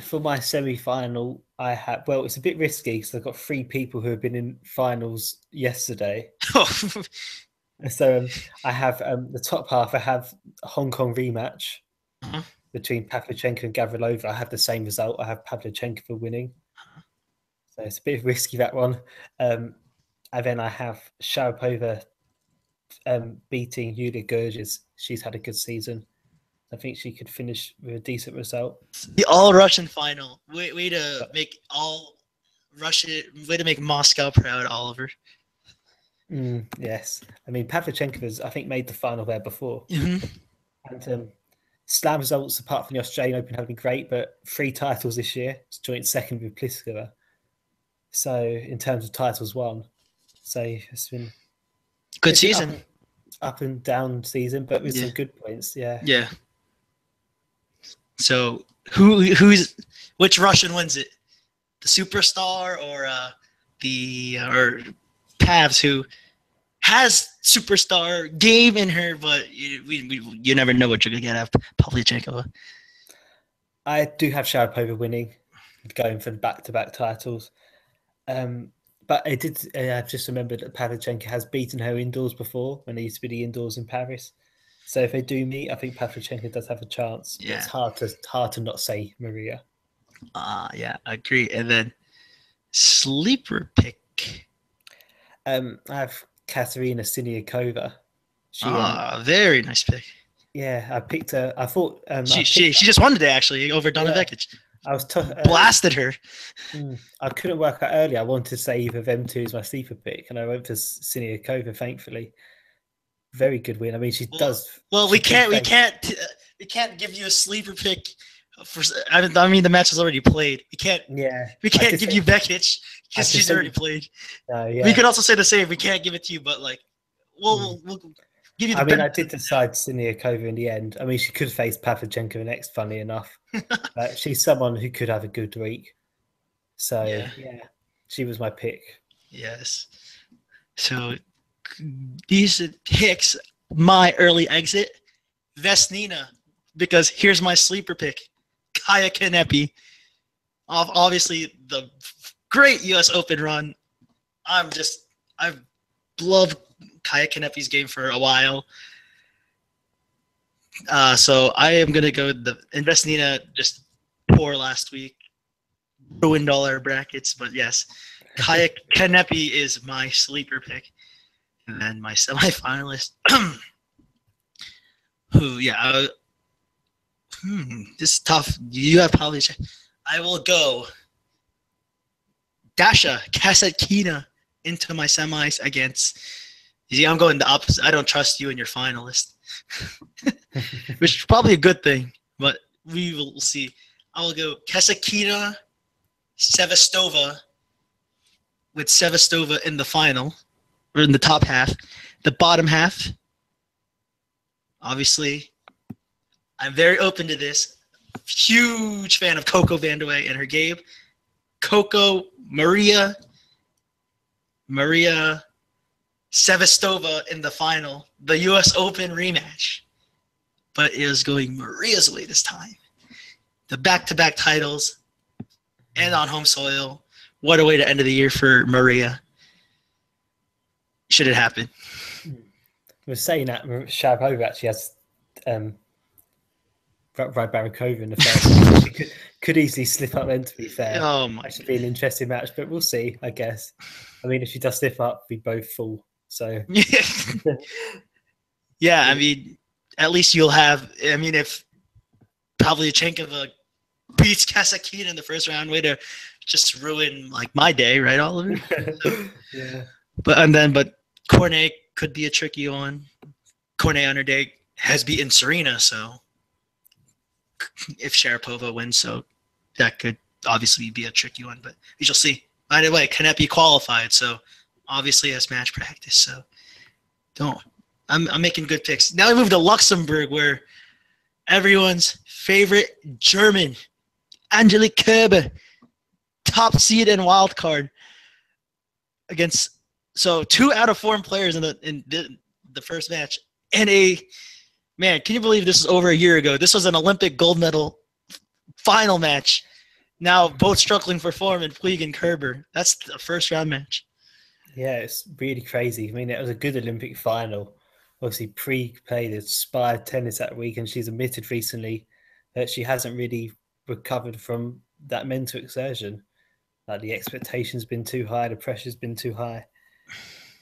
For my semi-final, I have. Well, it's a bit risky because I've got 3 people who have been in finals yesterday. So I have the top half. I have a Hong Kong rematch between Pavlyuchenko and Gavrilova. I have the same result. I have Pavlyuchenko winning. So it's a bit risky, that one. And then I have Sharapova beating Yulia Gurgis. She's had a good season. I think she could finish with a decent result. The all-Russian final. Way to make all Russia. Way to make Moscow proud, Oliver. Yes. I mean, Pavlyuchenko has, I think, made the final there before. Mm-hmm. And slam results, apart from the Australian Open, have been great, but 3 titles this year. It's joint second with Pliskova. So, in terms of titles won. So, it's been good season. Up and down season, but with some good points, yeah. Yeah. So, which Russian wins it? The superstar or Pavs, who has superstar game in her, but you never know what you're gonna get out of Pavlyuchenko. I do have Sharapova winning, going for the back-to-back titles. But I've just remembered that Pavlyuchenko has beaten her indoors before, when they used to be the indoors in Paris. So if they do meet, I think Pavlyuchenko does have a chance. Yeah. It's hard to not say Maria. Yeah, I agree. And then sleeper pick. I have Katerina Siniakova. Very nice pick. Yeah, I picked her. I thought she just won today, actually, over Donna Vekic. I was blasted her. I couldn't work out earlier. I wanted to say either of them two as my sleeper pick, and I went for Siniakova. Thankfully, very good win. I mean, she does. Well, we can't give you a sleeper pick. I mean, the match is already played. We can't. Yeah. We can't give you Vekic because she's already played. Yeah. We could also say the same. We can't give it to you, but like, we'll give you. I did decide Siniakova in the end. I mean, she could face Pavlyuchenko next. Funny enough, she's someone who could have a good week. So yeah, she was my pick. Yes. So these picks, my early exit, Vesnina, because here's my sleeper pick, Kaya Kanepi. Obviously, the great U.S. Open run. I've loved Kaya Kanepi's game for a while. So I am going to go with Vesnina, just poor last week. Ruined all our brackets, but yes, Kaya Kanepi is my sleeper pick. And then my semifinalist, this is tough. You have probably. I will go Dasha Kasatkina into my semis against. I'm going the opposite. I don't trust you in your finalist, which is probably a good thing, but we will see. I will go Kasatkina, Sevastova, with Sevastova in the final. Or in the top half. The bottom half, obviously, I'm very open to this. Huge fan of Coco Vandeweghe and her game. Coco, Maria Sevastova in the final. The U.S. Open rematch. But it was going Maria's way this time. The back-to-back titles and on home soil. What a way to end of the year for Maria. Should it happen? We're saying that Sharapova actually has Barakova in the first. could easily slip up then, to be fair. Oh my! That should be an interesting match, but we'll see, I guess. I mean, if she does slip up, we both fall. So Yeah, I mean, at least you'll have. I mean, if Pavlyuchenkova beats Kasatkina in the first round, way to just ruin like my day, right, Oliver? Yeah. But Cornet could be a tricky one. Cornet on her day has beaten Serena, so if Sharapova wins, so that could obviously be a tricky one, but we shall see. By the way, Kanepi qualified, so obviously has match practice, so I'm making good picks. Now we move to Luxembourg, where everyone's favorite German, Angelique Kerber, top seed and wild card against 2 out of 4 players in the first match. And man, can you believe this was over a year ago? This was an Olympic gold medal final match. Now both struggling for form in Puig and Kerber. That's the first round match. Yeah, it's really crazy. I mean, it was a good Olympic final. Obviously, Puig played inspired tennis that week, and she's admitted recently that she hasn't really recovered from that mental exertion. Like, the expectation's been too high, the pressure's been too high.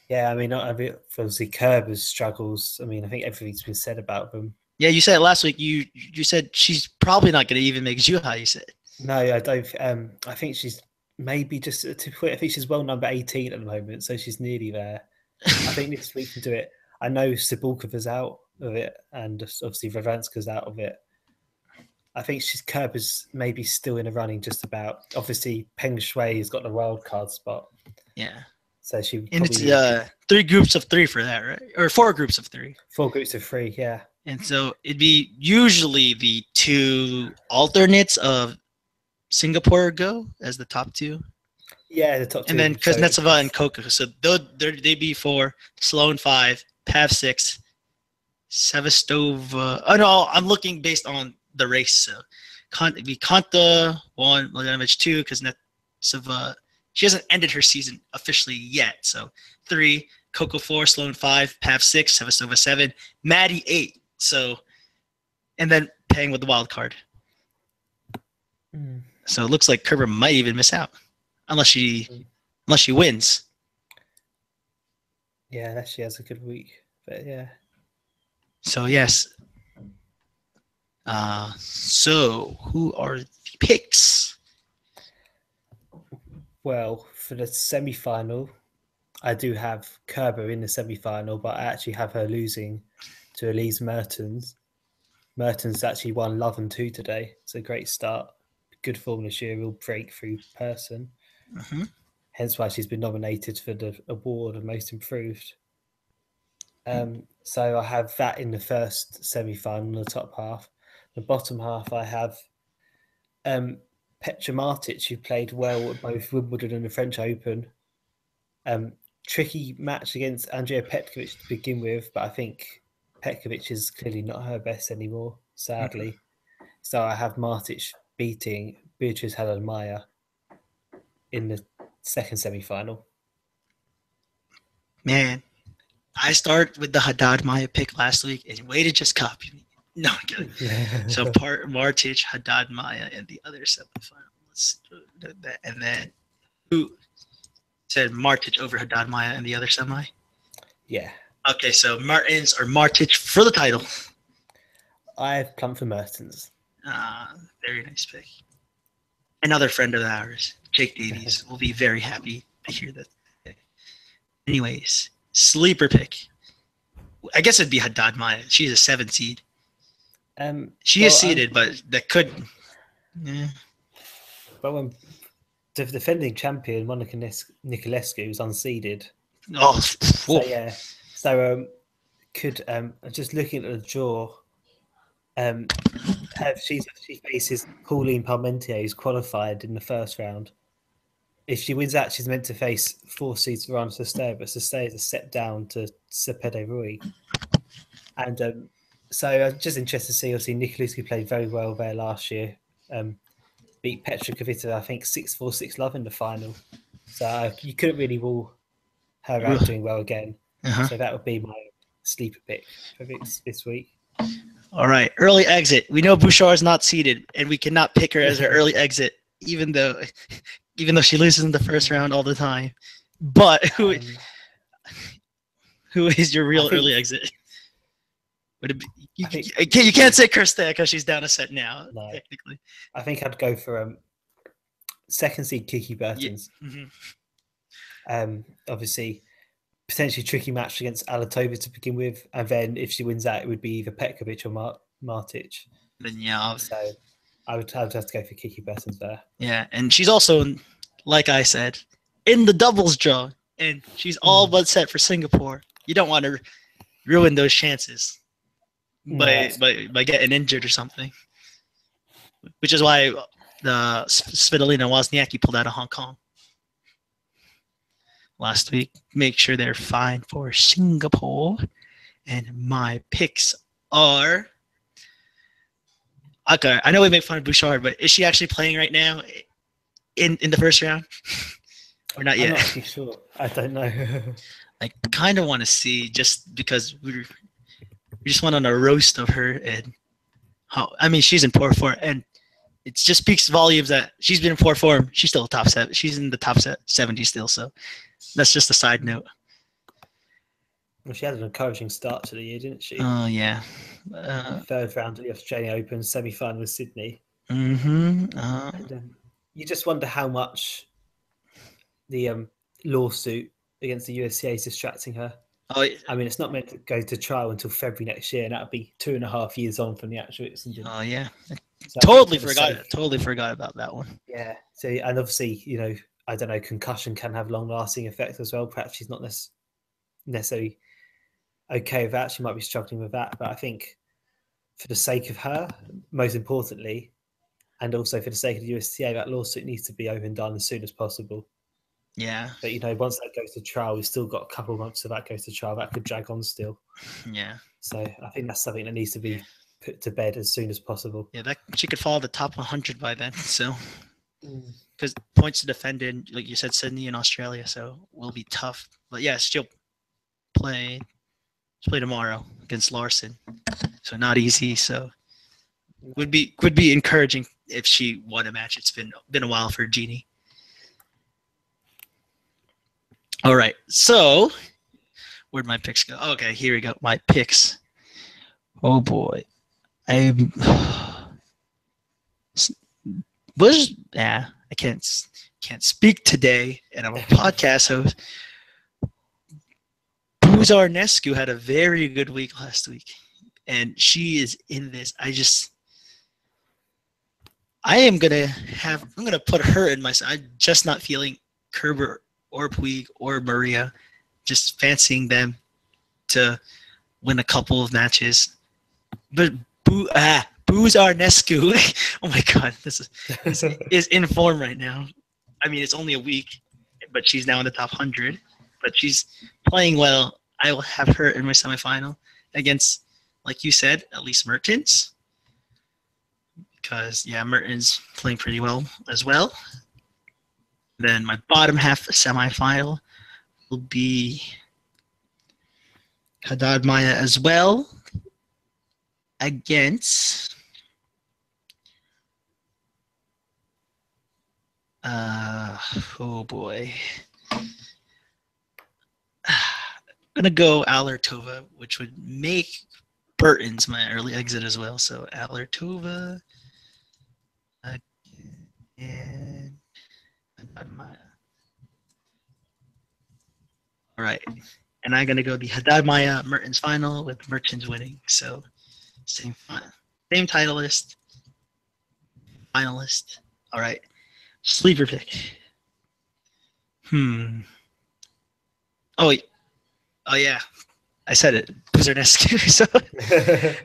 Yeah, I mean, obviously Kerber's struggles. I mean, I think everything's been said about them. Yeah, you said last week. You said she's probably not going to even make Zhuhai. You said. No, I don't. I think she's maybe just at a I think she's well number 18 at the moment, so she's nearly there. I think this week can do it. I know Cibulkova's out of it, and obviously Vavanska's out of it. I think Kerber's maybe still in a running just about. Obviously, Peng Shuai has got the wild card spot. Yeah. So she. And it's 3 groups of 3 for that, right? Or 4 groups of 3. 4 groups of 3, yeah. And so it'd be usually the 2 alternates of Singapore go as the top 2. Yeah, the top 2. And then Kuznetsova and Coco. So they'd be 4, Sloane 5, Pav 6, Sevastova. Oh no, I'm looking based on the race. So it'd be Konta 1, Mladenovic 2, Kuznetsova. She hasn't ended her season officially yet. So 3, Coco 4, Sloane 5, Pav 6, Sevastova 7, Maddie 8. So, and then Peng with the wild card. So it looks like Kerber might even miss out, unless she wins. Yeah, unless she has a good week. But yeah. So yes. So who are the picks? Well, for the semi-final, I do have Kerber in the semi-final, but I actually have her losing to Elise Mertens. Mertens actually won Love and 2 today. It's a great start. Good form this year, real breakthrough person. Mm-hmm. Hence why she's been nominated for the award of Most Improved. So I have that in the first semi-final, the top half. The bottom half, I have Petra Martic, who played well at both Wimbledon and the French Open. Tricky match against Andrea Petkovic to begin with, but I think Petkovic is clearly not her best anymore, sadly. Mm-hmm. So I have Martic beating Beatrice Haddad-Maia in the second semi-final. Man, I started with the Haddad-Maia pick last week, and way to just copy me. No, I'm kidding. So Martic, Haddad-Maia, and the other semi-final. Let's do that. And then who said Martic over Haddad-Maia and the other semi? Yeah. Okay, so Martins or Martic for the title. I've plumped for Mertens. Very nice pick. Another friend of ours, Jake Davies, will be very happy to hear that. Anyways, sleeper pick. I guess it'd be Haddad-Maia. She's a 7 seed. She is seeded, but that could. Yeah. But when the defending champion Monica Niculescu was unseeded. Oh, so yeah. So could just looking at the draw. She faces Pauline Parmentier, who's qualified in the first round. If she wins that, she's meant to face 4 seeds Varane Sestao, but Sestao is a step down to Cepeda Rui. And so I'm just interested to see, obviously, Niculescu played very well there last year. Beat Petra Kvitova, I think, 6-4, 6-love in the final. So you couldn't really rule her out doing well again. Uh-huh. So that would be my sleeper pick for this week. All right, early exit. We know Bouchard is not seeded, and we cannot pick her as her early exit, even though she loses in the first round all the time. But who is your real early exit? Would it be, you can't say Kirsten because she's down a set now. No. Technically, I think I'd go for second seed Kiki Bertens. Yeah. Mm-hmm. Obviously, potentially tricky match against Alatova to begin with, and then if she wins that, it would be either Petkovic or Martic. Then yeah, so I would have to go for Kiki Bertens there. Yeah, and she's also, like I said, in the doubles draw, and she's all but set for Singapore. You don't want to ruin those chances by getting injured or something, which is why the Svitolina Wozniacki pulled out of Hong Kong last week. Make sure they're fine for Singapore. And my picks are... Okay, I know we make fun of Bouchard, but is she actually playing right now in the first round? Or not yet? I'm not actually sure. I don't know. I kind of want to see, just because we just went on a roast of her, and she's in poor form, and it just speaks volumes that she's been in poor form. She's still a top 7. She's in the top 70 still, so that's just a side note. Well, she had an encouraging start to the year, didn't she? Oh, yeah. Third round of the Australian Open, semi-final with Sydney. Mm-hmm. And, you just wonder how much the lawsuit against the USTA is distracting her. Oh, yeah. I mean, it's not meant to go to trial until February next year, and that'll be 2.5 years on from the actual incident. Oh, yeah. So Totally forgot about that one. Yeah. So, and obviously, I don't know, concussion can have long-lasting effects as well. Perhaps she's not necessarily okay with that. She might be struggling with that. But I think for the sake of her, most importantly, and also for the sake of the USTA, that lawsuit needs to be over and done as soon as possible. Yeah. But, once that goes to trial, we've still got a couple of months of that goes to trial. That could drag on still. Yeah. So I think that's something that needs to be put to bed as soon as possible. Yeah, she could fall the top 100 by then. So, because points to defend in, like you said, Sydney and Australia, so will be tough. But yes, she'll play tomorrow against Larson, so not easy. So would be encouraging if she won a match. It's been a while for Jeannie. All right, so where'd my picks go? Okay, here we go. My picks. Oh boy, I can't speak today, and I'm a podcast host. Buzarnescu had a very good week last week, and she is in this. I'm gonna put her in my. I'm just not feeling Kerber or Puig or Maria, just fancying them to win a couple of matches. But Buzarnescu, oh my God, this is in form right now. I mean, it's only a week, but she's now in the top 100. But she's playing well. I will have her in my semifinal against, like you said, Elise Mertens. Because, Mertens playing pretty well as well. Then my bottom half semifinal will be Haddad Maia as well against oh boy. I'm gonna go Alertova, which would make Burton's my early exit as well. So Alertova and all right, and I'm gonna go the Haddad Maia Mertens final with Mertens winning. So same titleist, finalist. All right, sleeper pick. Oh yeah, I said it. Buzarnescu. So,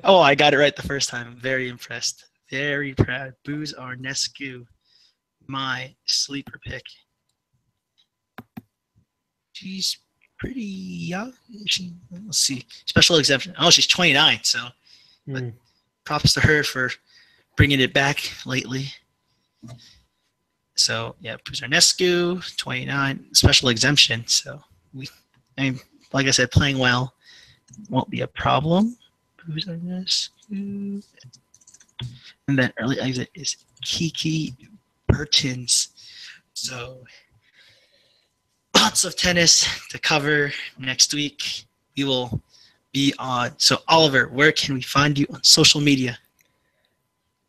I got it right the first time. I'm very impressed. Very proud. Buzarnescu, my sleeper pick. She's pretty young. Let's see. Special exemption. Oh, she's 29. So, props to her for bringing it back lately. So, Buzarnescu, 29. Special exemption. So, like I said, playing well won't be a problem. Buzarnescu. And then early exit is Kiki Bertens. So lots of tennis to cover next week. We will be on. So Oliver, where can we find you on social media?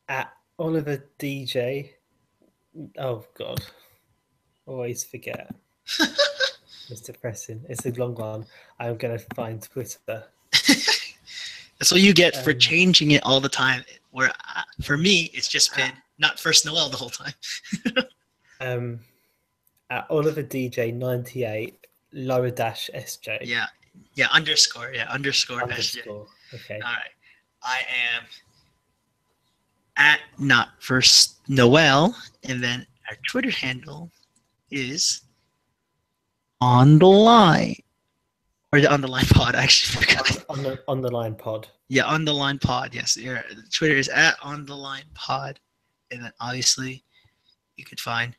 At Oliver DJ. Oh God, always forget. It's depressing. It's a long one. I'm gonna find Twitter. That's what you get for changing it all the time. Where for me, it's just been not First Noel the whole time. At Oliver DJ 98 lower dash SJ. Yeah, underscore SJ. Okay. All right. I am at not First Noel, and then our Twitter handle is on the line. Or the On the Line Pod, actually. On the Line Pod. Yeah, On the Line Pod. Yes, your Twitter is at On the Line Pod, and then obviously you could find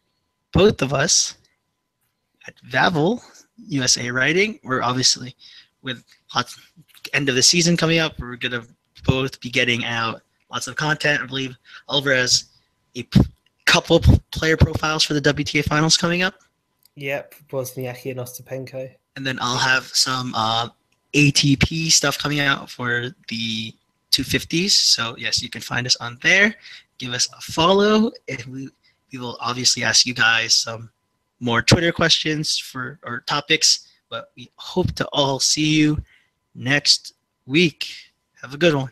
both of us at Vavel USA Writing. We're obviously with lots end of the season coming up. We're gonna both be getting out lots of content. I believe Oliver has a couple player profiles for the WTA finals coming up. Yep, Wozniacki and Ostapenko. And then I'll have some ATP stuff coming out for the 250s. So, yes, you can find us on there. Give us a follow. And we will obviously ask you guys some more Twitter questions or topics. But we hope to all see you next week. Have a good one.